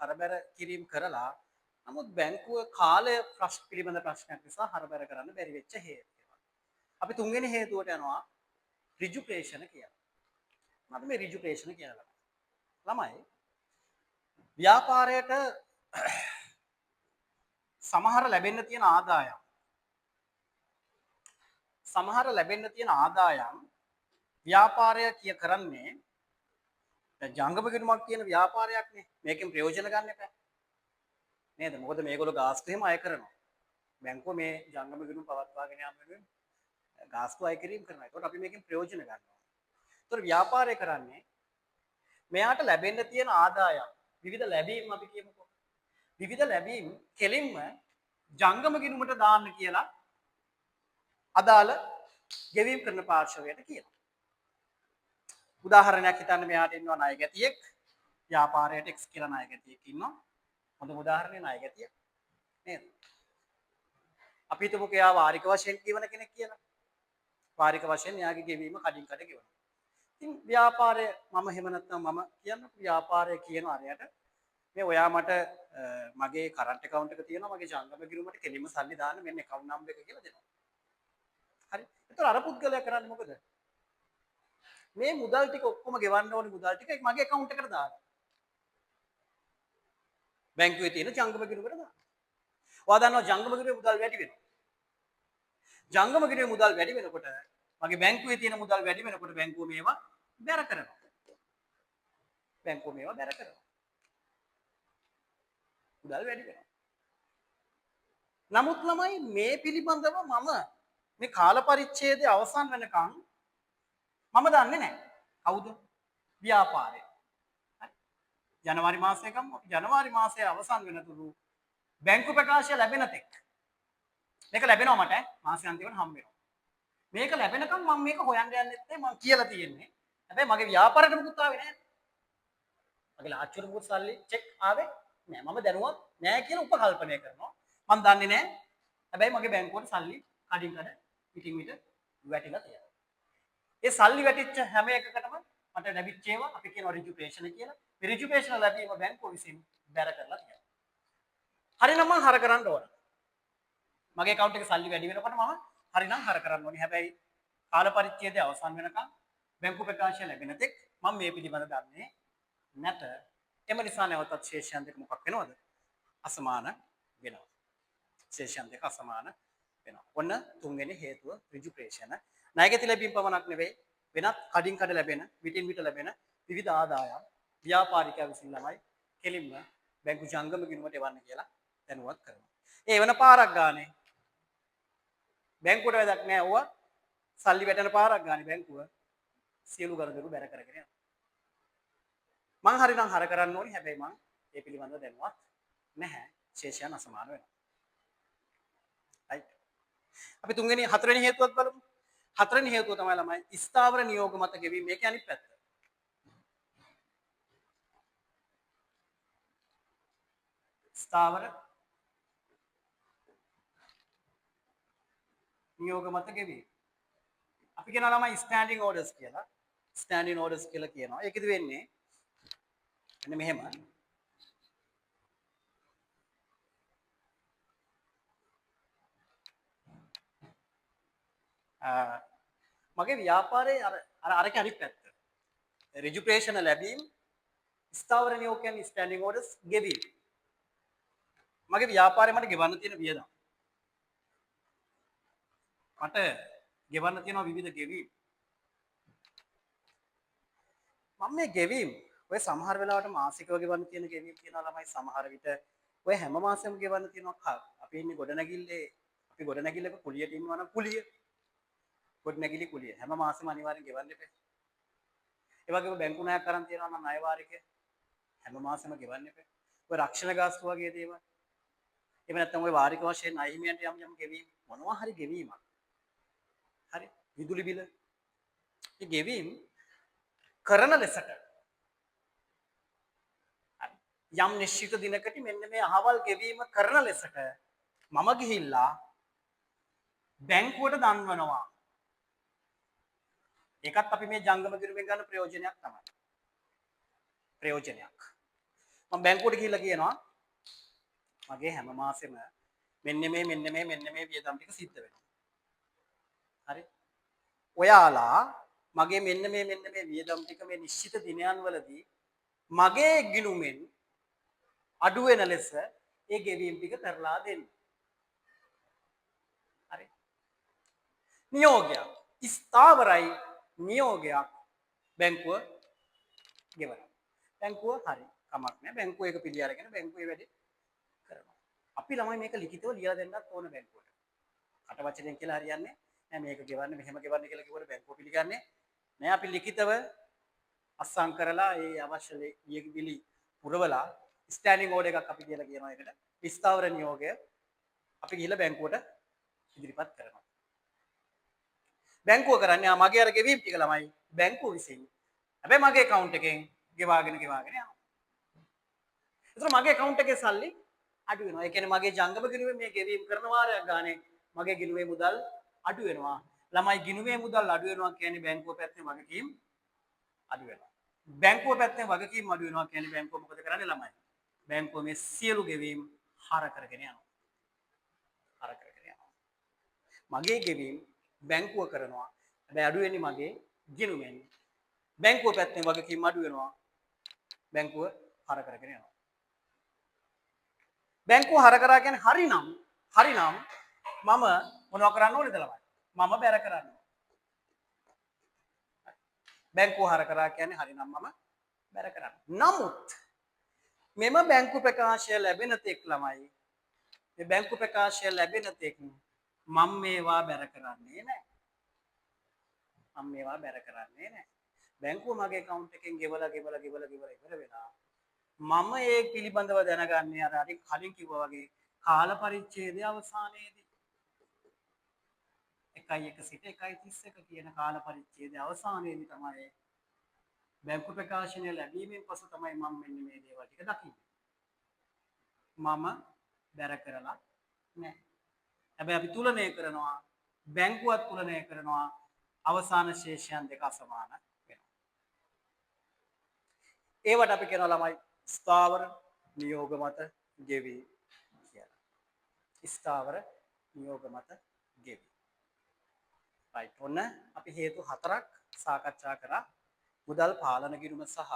හරබැර කිරීම කරලා නමුත් බැංකුව කාලය පිළිබඳ ප්‍රශ්නයක් නිසා හරබැර කරන්න බැරි වෙච්ච හේතු. අපි තුන්වෙනි හේතුවට යනවා ඍජු ප්‍රේෂණ කියලා. මම මේ ඍජු ප්‍රේෂණ කියලා ළමයි ව්‍යාපාරයට සමහර ලැබෙන්න තියෙන ආදායම් ව්‍යාපාරය කරන්නේ දැන් ජංගම ගිණුමක් කියන ව්‍යාපාරයක් නේ. මේකෙන් ප්‍රයෝජන ගන්න එපා. නේද? මොකද මේගොල්ලෝ ගාස්තු එහෙම අය කරනවා. බැංකුව මේ ජංගම ගිණුම පවත්වාගෙන යාම වෙනුවෙන් ගාස්තු අය කිරීම කරනවා. ඒකට අපි මේකෙන් ප්‍රයෝජන ගන්නවා. ඒතර ව්‍යාපාරය කරන්නේ මෙයාට ලැබෙන්න තියෙන ආදායම් විවිධ ලැබීම් අපි කියමුකෝ. විවිධ ලැබීම් කෙලින්ම ජංගම ගිණුමට දාන්න කියලා අදාළ ගෙවීම් කරන පාර්ශවයට කියනවා. උදාහරණයක් හිතන්න මෙයාට ඉන්නවා ණය ගැතියෙක්. ව්‍යාපාරයට X කියලා ණය ගැතියෙක් ඉන්නවා. හොඳ උදාහරණයක් ණය ගැතිය. නේද? අපි හිතමුකෝ එයා වාරික වශයෙන් කියවන කෙනෙක් කියලා. වාරික වශයෙන් එයාගේ ගෙවීම කඩින් කඩ ගෙවනවා. ඉතින් ව්‍යාපාරය මම එහෙම නැත්නම් මම කියන්නකො ව්‍යාපාරය කියන අරයට මේ ඔයා මට මගේ කරන්ට් account එක තියෙනවා මගේ ජංගම ගිණුමට කෙලින්ම සල්ලි දාන්න මෙන්න account number එක කියලා දෙනවා. හරි. ඒතර අර පුද්ගලයා කරන්නේ මොකද? මේ මුදල් ටික ඔක්කොම ගෙවන්න ඕනේ මුදල් ටික මගේ account එකට දාන්න. බැංකුවේ තියෙන ජංගම ගිණුමට දාන්න. ඔයා දන්නවා ජංගම ගිණුමේ මුදල් වැඩි වෙනවා. ජංගම ගිණුමේ මුදල් වැඩි වෙනකොට මගේ බැංකුවේ තියෙන මුදල් වැඩි වෙනකොට බැංකුව මේවා බැර කරනවා. මුදල් වැඩි වෙනවා. නමුත් ළමයි මේ පිළිබඳව මම මේ කාල පරිච්ඡේදය අවසන් වෙනකන් මම දන්නේ නැහැ. කවුද? ව්‍යාපාරය. හරි. ජනවාරි මාසයේ ගමු. අපි ජනවාරි මාසයේ අවසන් වෙනතුරු බැංකු ප්‍රකාශය ලැබෙන තෙක් මේක ලැබෙනවා මට මාසෙ අන්තිමට හම්බ වෙනවා. මේක ලැබෙනකම් මම මේක හොයන්න යන්නෙත් නැහැ මම කියලා තියෙන්නේ. හැබැයි මගේ ව්‍යාපාරයට මුකුත් ආවේ නැහැ. මගේ ලාච්චුවට මුකුත් සල්ලි චෙක් ආවේ නැහැ. මම දැනුවත් නැහැ කියලා උපකල්පනය කරනවා. මම දන්නේ නැහැ. හැබැයි මගේ බැංකුවට සල්ලි කඩින් කඩ පිටින් පිට වැටිලා තියෙනවා. ඒ සල්ලි වැටිච්ච හැම එකකටම මට ලැබිච්ච ඒවා අපි කියනවා රිජුපේෂන කියලා. මේ රිජුපේෂන ලැබීම බැංකුව විසින් බැර කරලා තියෙනවා. හරිනම් මම හර කරන්න ඕන. මගේ account එකේ සල්ලි වැඩි වෙනකොට මම හරිනම් හර කරන්න ඕනේ. හැබැයි කාල පරිච්ඡේදය අවසන් වෙනකන් බැංකු ප්‍රකාශය ලැබෙන තෙක් මම මේ පිළිබඳ දන්නේ නැත. එම නිසා නැවතත් ශේෂයන් දෙක මොකක් වෙනවද? අසමාන වෙනවා. ශේෂයන් දෙක අසමාන වෙනවා. ඔන්න තුන්වෙනි හේතුව රිජුපේෂන. ණයගැති ලැබීම් පමණක් නෙවෙයි වෙනත් කඩින් කඩ ලැබෙන විටින් විට ලැබෙන විවිධ ආදායම් ව්‍යාපාරිකයා විසින් ළමයි කෙලින්ම බැංකු ජංගම ගිණුමට එවන්න කියලා දැනුවත් කරනවා. ඒ වෙන පාරක් ගානේ බැංකුවට වැඩක් නෑ. ඕවා සල්ලි වැටෙන පාරක් ගානේ බැංකුව සියලු ගනුදෙනු බැර කරගෙන යනවා. මං හරිනම් හර කරන්න ඕනේ. හැබැයි මං ඒ පිළිබඳව දැනුවත් නැහැ. ශේෂයන් අසමාන වෙනවා. right. අපි හතරවෙනි හේතුවත් බලමු. හතරවෙනි හේතුව තමයි ළමයි ස්ථාවර නියෝග මත ගෙවීම. මේක අනිත් පැත්ත. ස්ථාවර නියෝග මත ගෙවීම. අපි කියනවා ළමයි ස්ටෑන්ඩින් ඕඩර්ස් කියලා. ස්ටෑන්ඩින් ඕඩර්ස් කියලා කියනවා. ඒකෙදි වෙන්නේ මෙන්න මෙහෙම. මගේ ව්‍යාපාරයේ අරක අනිත් පැත්ත. රිජුපේෂන ලැබීම, ස්ථාවර නියෝග කියන්නේ ස්ටෑන්ඩින් ඕඩර්ස් ගෙවීම. මගේ ව්‍යාපාරේ මට ගෙවන්න තියෙන වියදම්. මට ගෙවන්න තියෙනවා විවිධ ගෙවීම්. මම මේ ගෙවීම් ඔය සමහර වෙලාවට මාසිකව ගෙවන්න තියෙන ගෙවීම් කියනවා ළමයි. සමහර විට ඔය හැම මාසෙම ගෙවන්න තියෙනවා. අපි ඉන්නේ ගොඩනැගිල්ලක කුලියට ඉන්නවා නම් කුලිය. ගොඩනැගිලි කුලිය හැම මාසෙම අනිවාර්යෙන් ගෙවන්න එපා. ඒ වගේම බැංකු ණයක් අරන් තියෙනවා නම් ණය වාරික හැම මාසෙම ගෙවන්න එපා. ඔය රක්ෂණ ගාස්තු වගේ දේවල්. එහෙම නැත්නම් ඔය වාරික වශයෙන් ණය හිමියන්ට යම් ගෙවීම් මොනවා හරි ගෙවීමක්. හරි විදුලි බිල. මේ ගෙවීම් කරන ලෙසට යම් නිශ්චිත දිනකට මෙන්න මේ අහවල් ගෙවීම කරන ලෙසට මම ගිහිල්ලා බැංකුවට දන්වනවා. ඒකත් අපි මේ ජංගම ගිණුමෙන් ගන්න ප්‍රයෝජනයක් තමයි. ප්‍රයෝජනයක්. මම බැංකුවට ගිහිල්ලා කියනවා මගේ හැම මාසෙම මෙන්න මේ වියදම් ටික සිද්ධ වෙනවා. හරි. ඔයාලා මගේ මෙන්න මේ වියදම් ටික මේ නිශ්චිත දිනයන් වලදී මගේ ගිණුමෙන් අඩු වෙන ලෙස ඒ ගෙවීම් ටික කරලා දෙන්න. හරි. නියෝගයක් ස්ථාවරයි නියෝගයක් බැංකුව ගෙවනවා. බැංකුව හරි කමක් නැහැ. බැංකුව ඒක පිළි අරගෙන බැංකුවේ වැඩේ කරනවා. අපි ළමයි මේක ලිඛිතව ලියලා දෙන්නත් ඕන බැංකුවට. කට වචනෙන් කියලා හරියන්නේ නෑ. මේක ගෙවන්න මෙහෙම ගෙවන්න කියලා කිව්වට බැංකුව පිළිගන්නේ නෑ. අපි ලිඛිතව අස්සම් කරලා ඒ අවශ්‍ය ලියවිලි පුරවලා ස්ටෑන්ඩින් ඕඩර් එකක් අපි කියලා කියනවා ඒකට. ස්ථාවර නියෝගය අපි ගිහිල්ලා බැංකුවට ඉදිරිපත් කරනවා. බැංකුව කරන්නේ මගේ අර ගෙවීම් ටික ළමයි බැංකුව විසින්. හැබැයි මගේ account එකෙන් ගෙවාගෙන යනවා. ඒතර මගේ account එකේ සල්ලි අඩු වෙනවා. ඒ කියන්නේ මගේ ජංගම ගිණුමේ මේ ගෙවීම් කරන වාරයක් ගානේ මගේ ගිණුමේ මුදල් අඩු වෙනවා. ළමයි ගිණුමේ මුදල් අඩු වෙනවා කියන්නේ බැංකුව පැත්තෙන් වගකීම් අඩු වෙනවා. බැංකුව පැත්තෙන් වගකීම් අඩු වෙනවා කියන්නේ බැංකුව මොකද කරන්නේ ළමයි? බැංකුව මේ සියලු ගෙවීම් හර කරගෙන යනවා. හර කරගෙන යනවා. මගේ ගෙවීම් බැංකුව කරනවා. හැබැයි අඩු වෙන්නේ මගේ ගිණුමෙන්. බැංකුව පැත්තෙන් වගකීම් අඩු වෙනවා. බැංකුව හර කරගෙන යනවා. බැංකුව හර කරා කියන්නේ හරිනම් මම මොනවා කරන්න ඕනේද ළමයි? මම බැර කරන්න. බැංකුව හර කරා කියන්නේ හරිනම් මම බැර කරන්න. නමුත් මෙම බැංකු ප්‍රකාශය ලැබෙන තෙක් ළමයි මේ බැංකු ප්‍රකාශය ලැබෙන තෙක් මම මේවා බැර කරන්නේ නැහැ. මම මේවා බැර කරන්නේ නැහැ. බැංකුව මගේ account එකෙන් ගෙවලා ඉවර වෙලා මම ඒ පිළිබඳව දැනගන්නේ අර කලින් කිව්වා වගේ කාල පරිච්ඡේදය අවසානයේදී 1:1 සිට 1:31 කියන කාල පරිච්ඡේදය අවසානයේදී තමයි බැංකු ප්‍රකාශනය ලැබීමෙන් පසු තමයි මම මෙන්න මේ දේවල් ටික දකින්නේ. මම බැර කරලා නැහැ. හැබැයි අපි තුලනය කරනවා බැංකුවත් තුලනය කරනවා අවසාන ශේෂයන් දෙක අසමාන වෙනවා. ඒවට අපි කියනවා ළමයි ස්ථාවර නියෝග මත ගෙවී කියලා. ස්ථාවර නියෝග මත ගෙවී. right ඔන්න අපි හේතු හතරක් සාකච්ඡා කරා. මුදල් පාලන ගිණුම සහ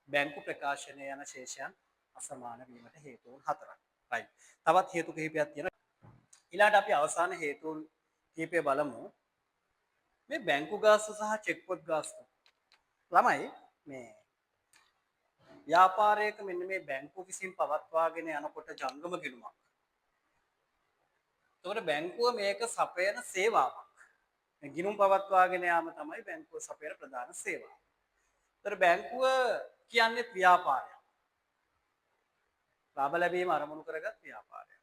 බැංකු ප්‍රකාශනය යන ශේෂයන් අසමාන වීමට හේතුන් හතරක්. right තවත් හේතු කිහිපයක් තියෙනවා. ඊළඟට අපි අවසාන හේතුන් කිහිපය බලමු. මේ බැංකු ගාස්තු සහ චෙක් පොත් ගාස්තු. ළමයි මේ ව්‍යාපාරයක මෙන්න මේ බැංකු විසින් පවත්වාගෙන යනකොට ජංගම ගිණුමක්. එතකොට බැංකුව මේක සපයන සේවාවක්. මේ ගිණුම් පවත්වාගෙන යාම තමයි බැංකුව සපයන ප්‍රධාන සේවාව. ඒතර බැංකුව කියන්නේ ව්‍යාපාරයක්. ලාභ ලැබීම අරමුණු කරගත් ව්‍යාපාරයක්.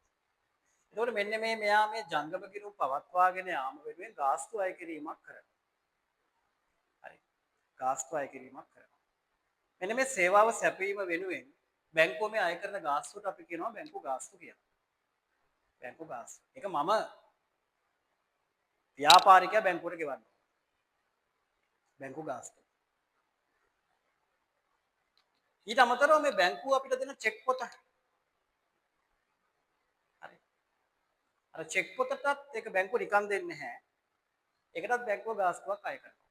එතකොට මෙන්න මෙයා මේ ජංගම ගිණුම් පවත්වාගෙන යාම වෙනුවෙන් ගාස්තු අය කිරීමක් කරනවා. හරි. ගාස්තු අය කිරීමක් කරනවා. මෙන්න මේ සේවාව සැපයීම වෙනුවෙන් බැංකුව මේ අය කරන ගාස්තුවට අපි කියනවා බැංකු ගාස්තු කියලා. බැංකු ගාස්තු. ඒක මම ව්‍යාපාරිකයා බැංකුවට ගෙවනවා. බැංකු ගාස්තු. ඊට අමතරව මේ බැංකුව අපිට දෙන චෙක් පොත. හරි. අර චෙක් පොතටත් ඒක බැංකුව නිකන් දෙන්නේ නැහැ. ඒකටත් බැංකුව ගාස්තුවක් අය කරනවා.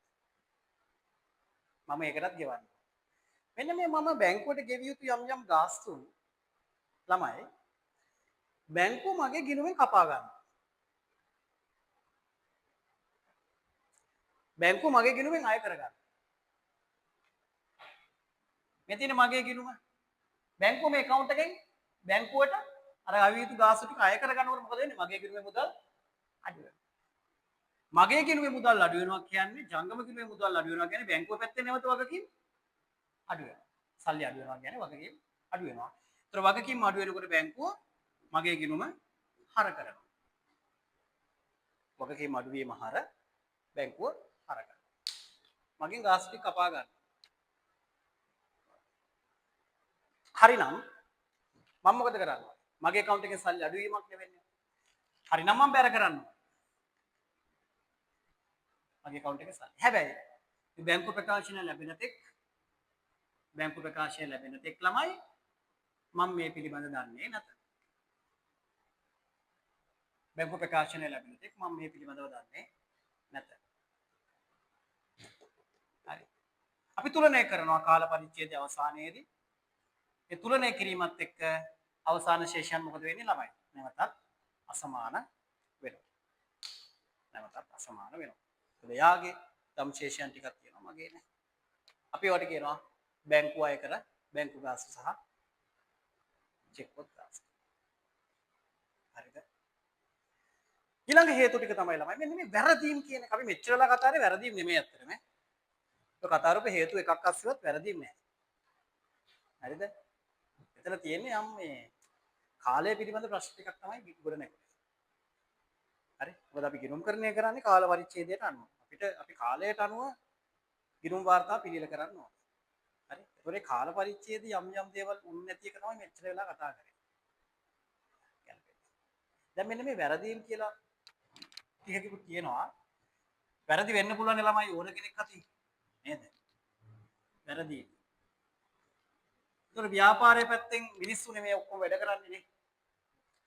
මම ඒකටත් ගෙවනවා. මෙන්න මේ මම බැංකුවට ගෙවිය යුතු යම් ගාස්තු ළමයි බැංකුව මගේ ගිණුමෙන් කපා ගන්නවා. බැංකුව මගේ ගිණුමෙන් අය කරගන්නවා. මේ තියෙන මගේ ගිණුම බැංකුව මේ account එකෙන් බැංකුවට අර අවිය යුතු ගාස්තු ටික අය කරගන්නකොට මොකද වෙන්නේ? මගේ ගිණුමේ මුදල් අඩු වෙනවා. මගේ ගිණුමේ මුදල් අඩු වෙනවා කියන්නේ ජංගම ගිණුමේ මුදල් අඩු වෙනවා කියන්නේ බැංකුව පැත්තේ නැවත වගකීම් අඩු වෙනවා. සල්ලි අඩු වෙනවා කියන්නේ වගකීම් අඩු වෙනවා. ඒතර වගකීම් අඩු වෙනකොට බැංකුව මගේ ගිණුම හර කරනවා. වගකීම් අඩු වීම හර බැංකුව හර කරනවා. මගෙන් ගාස්තු ටික කපා ගන්න. හරිනම් මම මොකද කරන්නේ? මගේ account එකේ සල්ලි අඩු වීමක් නෙවෙන්නේ. හරිනම් මම බැර කරනවා. මගේ account එකේ සල්ලි. හැබැයි මේ බැංකු ප්‍රකාශන ලැබෙන තෙක් ළමයි මම මේ පිළිබඳ දන්නේ නැත. බැංකු ප්‍රකාශන ලැබෙන තෙක් මම මේ පිළිබඳව දන්නේ නැත. හරි. අපි තුලනය කරනවා කාල පරිච්ඡේදය අවසානයේදී. ඒ තුලනය කිරීමත් එක්ක අවසාන ශේෂයන් මොකද වෙන්නේ ළමයි? නැවතත් අසමාන වෙනවා. නැවතත් අසමාන වෙනවා. මොකද යාගේ ධම් ශේෂයන් ටිකක් තියෙනවා මගේ නේ. අපි ඒවට කියනවා බැංකුව අය කර බැංකු ගාස්තු සහ චෙක් පොත් ගාස්තු. හරිද? ඊළඟ හේතු ටික තමයි ළමයි මෙන්න මේ වැරදීම් කියන එක අපි මෙච්චරලා කතා කරේ වැරදීම් නෙමෙයි අත්‍තරම. ඒක කතා කරපු හේතු එකක් අස්සෙවත් වැරදීම් නෑ. හරිද? එතන තියෙන්නේ යම් මේ කාලය පිළිබඳ ප්‍රශ්න ටිකක් තමයි ගොඩ නැගුණේ. හරි? මොකද අපි ගිණුම් කරණය කරන්නේ කාල පරිච්ඡේදයට අනුව. අපි කාලයට අනුව ගිණුම් වාර්තා පිළියෙල කරන්න ඕනේ. හරි? ඒතකොට කාල පරිච්ඡේදයේ යම් දේවල් උන්නේ නැති එක තමයි මෙච්චර වෙලා කතා කරන්නේ. දැන් මෙන්න මේ වැරදීම් කියලා ටිකකුත් තියෙනවා. වැරදි වෙන්න පුළුවන් ළමයි ඕන කෙනෙක් අතින් නේද? වැරදි. ඒතකොට ව්‍යාපාරයේ පැත්තෙන් මිනිස්සු නෙමෙයි ඔක්කොම වැඩ කරන්නේ නේ.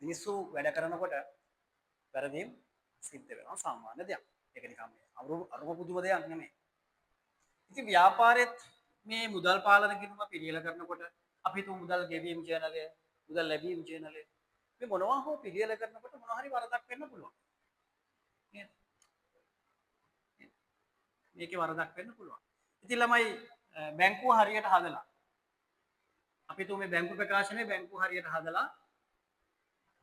මිනිස්සු වැඩ කරනකොට වැරදීම් සිද්ධ වෙනවා සාමාන්‍ය දෙයක්. ඒක නිකන් මේ අරුම පුදුම දෙයක් නෙමෙයි. ඉතින් ව්‍යාපාරෙත් මේ මුදල් පාලන කිරීම පිළියෙල කරනකොට අපි හිතමු මුදල් ගෙවීම් ජර්නලය, මුදල් ලැබීම් ජර්නලය මේ මොනවා හෝ පිළියෙල කරනකොට මොනවා හරි වරදක් වෙන්න පුළුවන්. නේද? මේකේ වරදක් වෙන්න පුළුවන්. ඉතින් ළමයි බැංකුව හරියට හදලා අපි තුමේ බැංකු ප්‍රකාශනයේ බැංකුව හරියට හදලා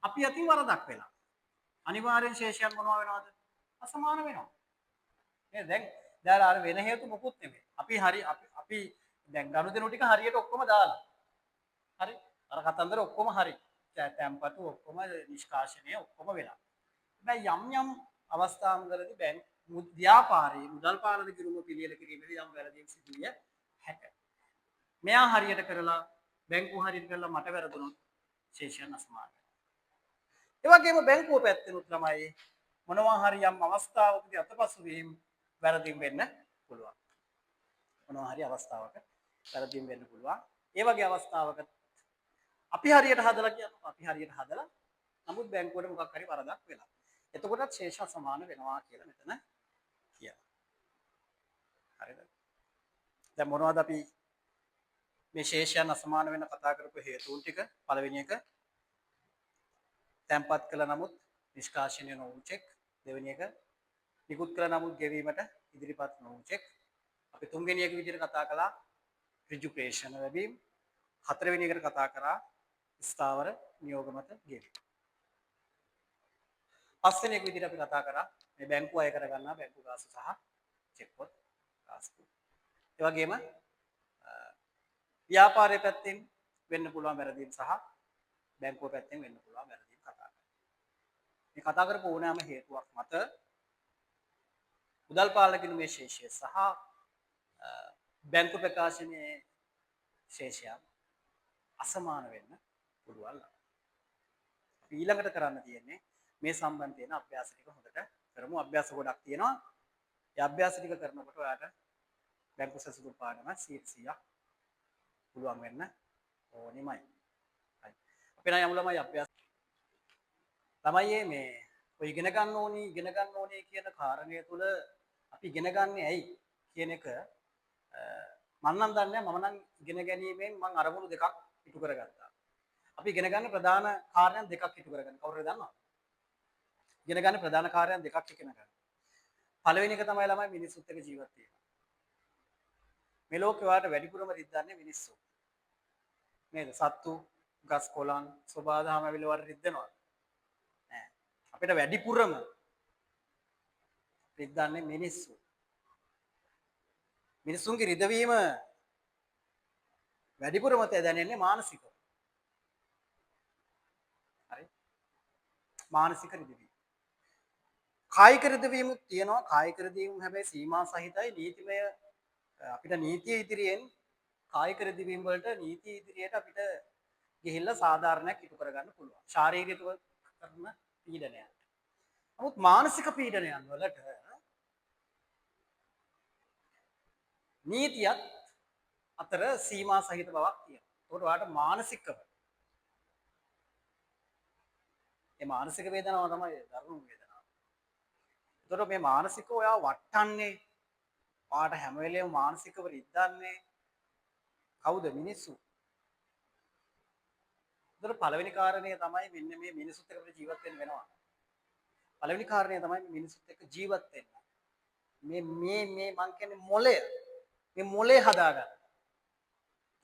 අපි අතින් වරදක් වෙලා අනිවාර්යෙන් ශේෂයන් මොනවා වෙනවද? අසමාන වෙනවා. නේද? දැන් අර වෙන හේතු මොකුත් නෙමෙයි. අපි දැන් ගනුදෙනු ටික හරියට ඔක්කොම දාලා. හරි? අර කතන්දර ඔක්කොම හරි. තැම්පතු ඔක්කොම නිෂ්කාශනය ඔක්කොම වෙලා. හැබැයි යම් අවස්ථාවකදී ව්‍යාපාරයේ මුදල් පාලන කිරීම පිළියෙල කිරීමේදී යම් වැරදීම් සිදු විය හැකියි. මෙයා හරියට කරලා බැංකුව හරියට කරලා මට වැරදුනොත් ශේෂයන් අසමාන වෙනවා. ඒ වගේම බැංකුව පැත්තෙනුත් ළමයි මොනවා හරි යම් අවස්ථාවකදී අතපසු වීම වැරදීම් වෙන්න පුළුවන්. මොනවා හරි අවස්ථාවක වැරදීම් වෙන්න පුළුවන්. ඒ වගේ අවස්ථාවක අපි හරියට හදලා කියනවා අපි හරියට හදලා නමුත් බැංකුවට මොකක් හරි වරදක් වෙලා. එතකොටත් ශේෂ සමාන වෙනවා කියලා මෙතන කියනවා. හරිද? දැන් මොනවද අපි මේ ශේෂයන් අසමාන වෙන කතා කරපු හේතුන් ටික? පළවෙනි එක තැන්පත් කළ නමුත් නිෂ්කාශනය නොවූ චෙක්. දෙවෙනි එක නිකුත් කළ නමුත් ගෙවීමට ඉදිරිපත් නොවූ චෙක්. අපි තුන්වෙනි එක විදිහට කතා කළා ඍජු ප්‍රේෂණ ලැබීම. හතරවෙනි එකට කතා කරා ස්ථාවර නියෝග මත ගෙවීම. පස්වෙනි එක විදිහට අපි කතා කරා මේ බැංකුව අය කරගන්නා බැංකු ගාස්තු සහ චෙක් පොත් ගාස්තු. ඒ වගේම ව්‍යාපාරයේ පැත්තෙන් වෙන්න පුළුවන් වැරදීම් සහ බැංකුව පැත්තෙන් වෙන්න පුළුවන් වැරදීම් කතා කරා. මේ කතා කරපු ඕනෑම හේතුවක් මත මුදල් පාලන ගිණුමේ ශේෂය සහ බැංකු ප්‍රකාශනයේ ශේෂය අසමාන වෙන්න පුළුවන්. අපි ඊළඟට කරන්න තියෙන්නේ මේ සම්බන්ධයෙන් අභ්‍යාස ටික හොඳට කරමු. අභ්‍යාස ගොඩක් තියෙනවා. ඒ අභ්‍යාස ටික කරනකොට ඔයාලට බැංකු සැසඳුම් පාඩම 100ක් පුළුවන් වෙන්න ඕනෙමයි. හරි. අපි නම් යමු ළමයි අභ්‍යාස. ළමයි මේ ඔය ඉගෙන ගන්න ඕනේ කියන කාරණය තුල අපි ඉගෙන ගන්නේ ඇයි කියන එක මම නම් දන්නේ මම නම් ඉගෙන ගැනීමෙන් මම අරමුණු දෙකක් ඉටු කරගත්තා. අපි ඉගෙන ගන්න ප්‍රධාන කාරණා දෙකක් ඉටු කරගන්න. කවුරුද දන්නවද? ඉගෙන ගන්න ප්‍රධාන කාරණා දෙකක් ඉගෙන ගන්න. පළවෙනි එක තමයි ළමයි මිනිස්සුත් එක්ක ජීවත් වීම. මේ ලෝකේ වාට වැඩිපුරම රිද්දන්නේ මිනිස්සු. නේද? සත්තු, ගස් කොළන්, සබාධාම ඇවිල්ලා වාට රිද්දනවා. නෑ. අපිට වැඩිපුරම රිද්දන්නේ මිනිස්සු. මිනිසුන්ගේ රිදවීම වැඩිපුරම දැනෙන්නේ මානසිකව. හරි? මානසික රිදවීම. කායික රිදවීමුත් තියෙනවා. කායික රිදවීම හැබැයි සීමා සහිතයි. නීතිමය අපිට නීතිය ඉදිරියෙන් කායික රිදවීම් වලට නීතිය ඉදිරියට අපිට ගිහිල්ලා සාධාරණයක් ඉටු කරගන්න පුළුවන්. ශාරීරික කරන පීඩනයන්. නමුත් මානසික පීඩනයන් වලට නීතියත් අතර සීමා සහිත බවක් තියෙනවා. ඒකට ඔයාලට මානසිකව මේ මානසික වේදනාව තමයි දරුණු වේදනාව. ඒතකොට මේ මානසිකව ඔයා වටන්නේ ඔයාට හැම වෙලේම මානසිකව රිද්දන්නේ කවුද? මිනිස්සු. ඒතකොට පළවෙනි කාරණය තමයි මෙන්න මේ මිනිසුත් එක්ක ජීවත් වෙන්න වෙනවා. පළවෙනි කාරණය තමයි මිනිසුත් එක්ක ජීවත් වෙන්න. මේ මං කියන්නේ මොලය. මේ මොලේ හදාගන්න.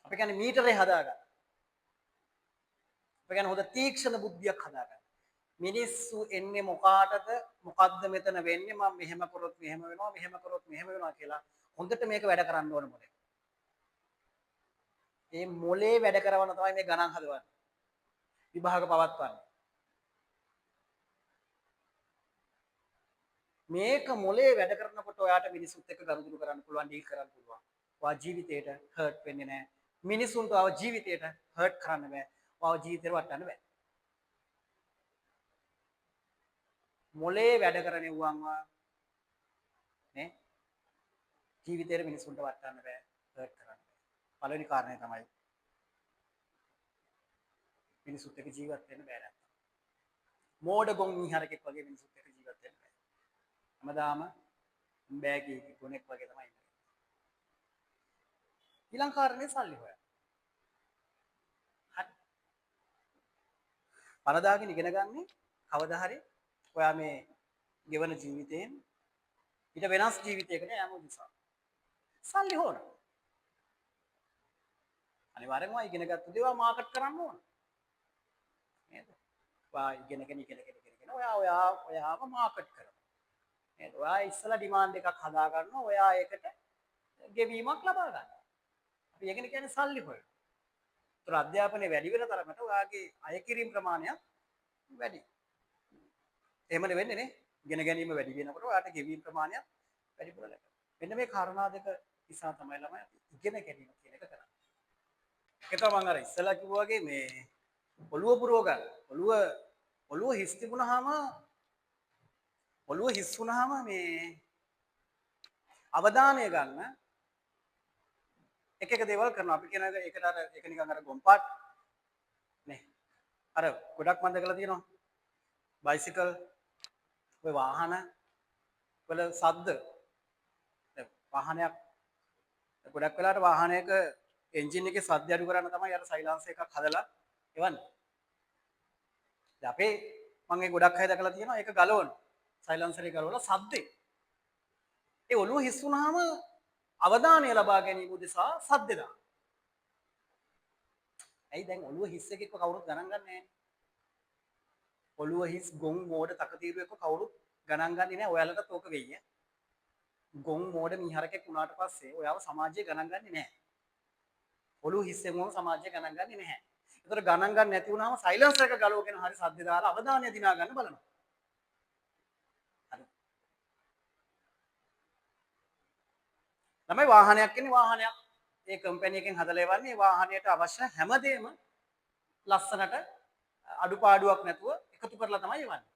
අපි කියන්නේ මීටරේ හදාගන්න. අපි කියන්නේ හොඳ තීක්ෂණ බුද්ධියක් හදාගන්න. මිනිස්සු එන්නේ මොකාටද? මොකද්ද මෙතන වෙන්නේ? මම මෙහෙම කරොත් මෙහෙම වෙනවා, මෙහෙම කරොත් මෙහෙම වෙනවා කියලා හොඳට මේක වැඩ කරන්න ඕන මොලේ. මේ මොලේ වැඩ කරවන තමයි මේ ගණන් හදවන්නේ. විභාග පවත්වන්නේ. මේක මොලේ වැඩ කරනකොට ඔයාට මිනිසුත් එක්ක ගනුදෙනු කරන්න පුළුවන්, ඩීල් කරන්න පුළුවන්. ඔයා ජීවිතේට හර්ට් වෙන්නේ නැහැ. මිනිසුන්ට ඔයාව ජීවිතේට හර්ට් කරන්න බෑ. ඔයාව ජීවිතේට වටන්න බෑ. මොලේ වැඩ කරන උවන්ව නේ ජීවිතේට මිනිසුන්ට වටන්න බෑ, හර්ට් කරන්න බෑ. පළවෙනි කාරණය තමයි මිනිසුත් එක්ක ජීවත් වෙන්න බෑ නැත්තම්. මෝඩ ගොන් මිහරකෙක් වගේ මිනිසුත් එක්ක ජීවත් වෙන්න බෑ. හැමදාම බෑගී ගොනෙක් වගේ තමයි ඉන්නේ. ඊළඟ කාරණේ සල්ලි හොයන්න. හරි. පරදාගෙන ඉගෙන ගන්නේ කවදා හරි ඔයා මේ ගෙවන ජීවිතයෙන් ඊට වෙනස් ජීවිතයකට යෑම උදෙසා. සල්ලි හොයන්න. අනිවාර්යෙන්ම ඉගෙනගත්තු දේවල් මාකට් කරන්න ඕන. නේද? ඔයා ඉගෙන ඔයාව මාකට් කරනවා. නේද? ඔයා ඉස්සලා ඩිමාන්ඩ් එකක් හදා ගන්නවා. ඔයා ඒකට ගෙවීමක් ලබා ගන්නවා. අපි ඒකනේ කියන්නේ සල්ලි හොයන. ඒතර අධ්‍යාපනයේ වැඩි වෙන තරමට ඔයාගේ අය කිරීම ප්‍රමාණය වැඩි. එහෙමනේ වෙන්නේ නේ. ඉගෙන ගැනීම වැඩි වෙනකොට ඔයාට ගෙවීම ප්‍රමාණය වැඩිපුර ලැබෙනවා. මෙන්න මේ කාරණා දෙක නිසා තමයි ළමයි ඉගෙන ගැනීම කියන එක කරන්නේ. ඒක තමයි මම අර ඉස්සලා කිව්වා වගේ මේ ඔළුව පුරව ගන්න. ඔළුව හිස් තිබුණාම ඔළුව හිස් වුණාම මේ අවධානය ගන්න එක එක දේවල් කරනවා. අපි කියන එකට අර ඒක නිකන් අර ගොම්පාට් නේ. අර ගොඩක් මම දැකලා තියෙනවා. බයිසිකල් ඔය වාහන වල සද්ද. දැන් වාහනයක් ගොඩක් වෙලාවට වාහනයක එන්ජින් එකේ සද්ද අඩු කරන්න තමයි අර සයිලන්සර් එකක් හදලා එවන්නේ. දැන් අපේ මම ඒ ගොඩක් අය දැකලා තියෙනවා ඒක ගලවනවා. සයිලන්සර් එක ගලවලා සද්දේ. ඒ ඔළුව හිස් වුණාම අවධානය ලබා ගැනීම උදෙසා සද්ද දානවා. ඇයි දැන් ඔළුව හිස් එකෙක්ව කවුරුත් ගණන් ගන්නෑ නේ. ඔළුව හිස් ගොන් මෝඩ තකතිරු එක්ක කවුරුත් ගණන් ගන්නේ නැහැ. ඔයාලටත් ඕක වෙයි ඈ. ගොන් මෝඩ මිහරකෙක් වුණාට පස්සේ ඔයාව සමාජයේ ගණන් ගන්නේ නැහැ. ඔළුව හිස්සෙන් වුණාම සමාජයේ ගණන් ගන්නේ නැහැ. ඒතර ගණන් ගන්න නැති වුණාම සයිලන්සර් එක ගලවගෙන හරි සද්ද දාලා අවධානය දිනා ගන්න බලනවා. හරි. ළමයි වාහනයක් ඉන්නේ වාහනයක් ඒ කම්පැනි එකෙන් හදලා එවන්නේ වාහනයට අවශ්‍ය හැමදේම ලස්සනට අඩුපාඩුවක් නැතුව එකතු කරලා තමයි එවන්නේ.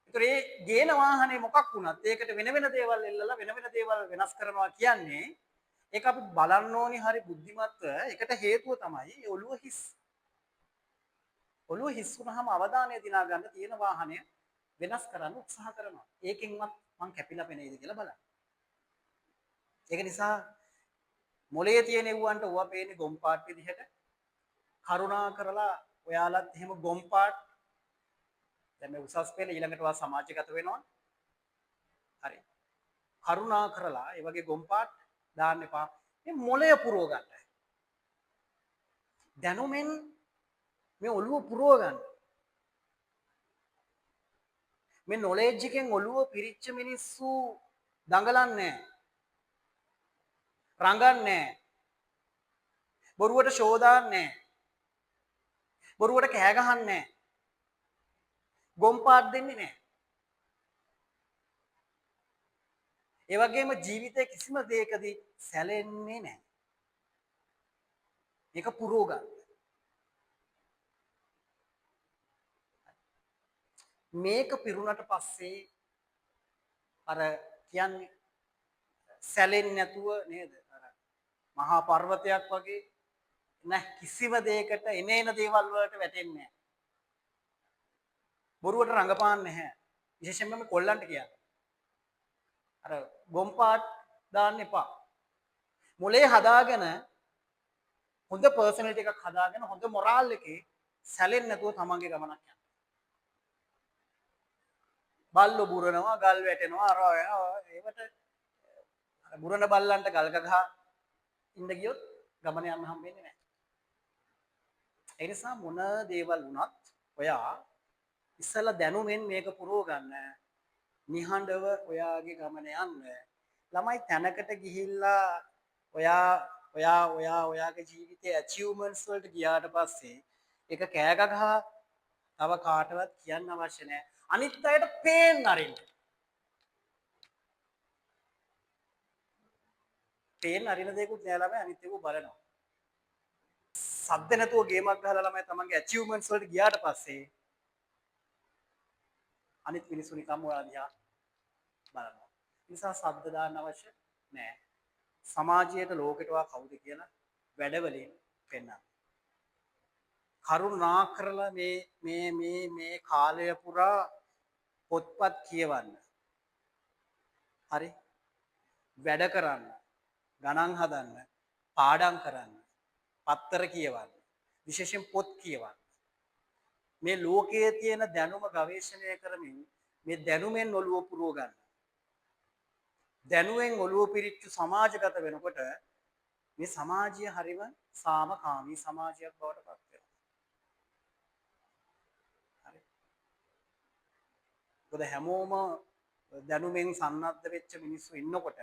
ඒතර ඒ ගේන වාහනේ මොකක් වුණත් ඒකට වෙන වෙන දේවල් එල්ලලා වෙන වෙන දේවල් වෙනස් කරනවා කියන්නේ ඒක අපි බලන්න ඕනි හරි බුද්ධිමත්ව ඒකට හේතුව තමයි ඔළුව හිස්. ඔළුව හිස් වුණාම අවධානය දිනා ගන්න තියෙන වාහනය වෙනස් කරන්න උත්සාහ කරනවා. ඒකෙන්වත් මං කැපිලා පෙනෙයිද කියලා බලන්න. ඒක නිසා මොලේ තියෙන එව්වන්ට ඌව පේන්නේ ගොම් පාට් විදිහට. කරුණා කරලා ඔයාලත් එහෙම ගොම් පාට් දැන් මේ උසස් පෙළ ඊළඟට වා සමාජගත වෙනවා. හරි. කරුණා කරලා ඒ වගේ ගොම් පාට් දාන්න එපා. මේ මොලය පුරව ගන්න. දැනුමෙන් මේ ඔළුව පුරව ගන්න. මේ නොලෙජ් එකෙන් ඔළුව පිරිච්ච මිනිස්සු දඟලන්නේ නැහැ. රඟන්නේ බොරුවට ෂෝ දාන්නේ බොරුවට කෑ ගහන්නේ ගොම් පාට් දෙන්නේ නැහැ. ඒ වගේම ජීවිතේ කිසිම දෙයකදී සැලෙන්නේ නැහැ. මේක පුරව ගන්න. මේක පිරුණට පස්සේ අර කියන්නේ සැලෙන්නේ නැතුව නේද? අර මහා පර්වතයක් වගේ නැහ කිසිම දෙයකට එනේන දේවල් වලට වැටෙන්නේ නැහැ. බොරුවට රඟපාන්නේ නැහැ. විශේෂයෙන්ම මේ කොල්ලන්ට කියන්නේ. අර ගොම්පාට් දාන්න එපා. මොලේ හදාගෙන හොඳ පර්සනැලිටි එකක් හදාගෙන හොඳ මොරාල් එකේ සැලෙන්නේ නැතුව තමන්ගේ ගමනක් යන්න. බල්ලෝ බුරනවා, ගල් වැටෙනවා, අර ඒවට බුරන බල්ලන්ට ගල් ගහ ඉන්න ගියොත් ගමන යන්න හම්බෙන්නේ නැහැ. ඒ නිසා මොන දේවල් වුණත් ඔයා ඉස්සලා දැනුමෙන් මේක පුරව ගන්න. නිහඬව ඔයාගේ ගමන යන්න. ළමයි තැනකට ගිහිල්ලා ඔයාගේ ජීවිතයේ achievements වලට ගියාට පස්සේ ඒක කෑ ගහ තව කාටවත් කියන්න අවශ්‍ය නැහැ. අනිත් අයට පේන්න අරින්න. පේන්න අරින දේකුත් නෑ ළමයි අනිත් ඒකෝ බලනවා. සද්ද නැතුව ගේමක් ගහලා ළමයි තමන්ගේ achievements වලට ගියාට පස්සේ අනිත් මිනිස්සු නිකම්ම ඔයා දිහා බලනවා. ඒ නිසා සද්ද දාන්න අවශ්‍ය නෑ. සමාජයට ලෝකෙටවා කවුද කියලා වැඩවලින් පෙන්නන්න. කරුණා කරලා මේ කාලය පුරා පොත්පත් කියවන්න. හරි? වැඩ කරන්න, ගණන් හදන්න, පාඩම් කරන්න, පත්තර කියවන්න, විශේෂයෙන් පොත් කියවන්න. මේ ලෝකයේ තියෙන දැනුම ගවේෂණය කරමින් මේ දැනුමෙන් ඔළුව පුරව ගන්න. දැනුවෙන් ඔළුව පිරිච්චු සමාජගත වෙනකොට මේ සමාජය හරිම සාමකාමී සමාජයක් බවට පත් වෙනවා. හරි. මොකද හැමෝම දැනුමෙන් සන්නද්ධ වෙච්ච මිනිස්සු ඉන්නකොට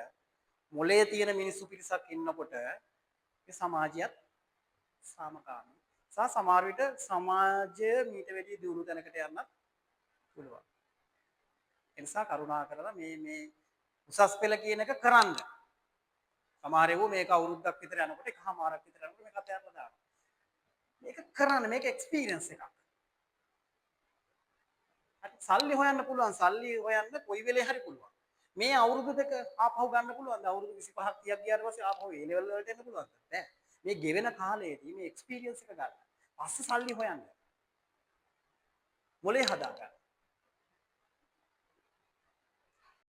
මොලේ තියෙන මිනිස්සු පිරිසක් ඉන්නකොට මේ සමාජයත් සාමකාමී. සමහර විට සමාජය මීට වැඩි දියුණු තැනකට යන්නත් පුළුවන්. ඒ නිසා කරුණා කරලා මේ උසස් පෙළ කියන එක කරන්න. සමහර ඒවා මේක අවුරුද්දක් විතර යනකොට එකමාරක් විතර යනකොට මේක අතහැරලා දානවා. මේක කරන්න මේක එක්ස්පීරියන්ස් එකක්. හරි. සල්ලි හොයන්න පුළුවන්. සල්ලි හොයන්න කොයි වෙලේ හරි පුළුවන්. මේ අවුරුදු දෙක ආපහු ගන්න පුළුවන්ද? අවුරුදු 25ක් 30ක් ගියාට පස්සේ ආපහු ඒ ලෙවල් වලට එන්න පුළුවන්ද? බෑ. මේ ගෙවෙන කාලයේදී මේ එක්ස්පීරියන්ස් එක ගන්න. පස්සේ සල්ලි හොයන්න. මොලේ හදාගන්න.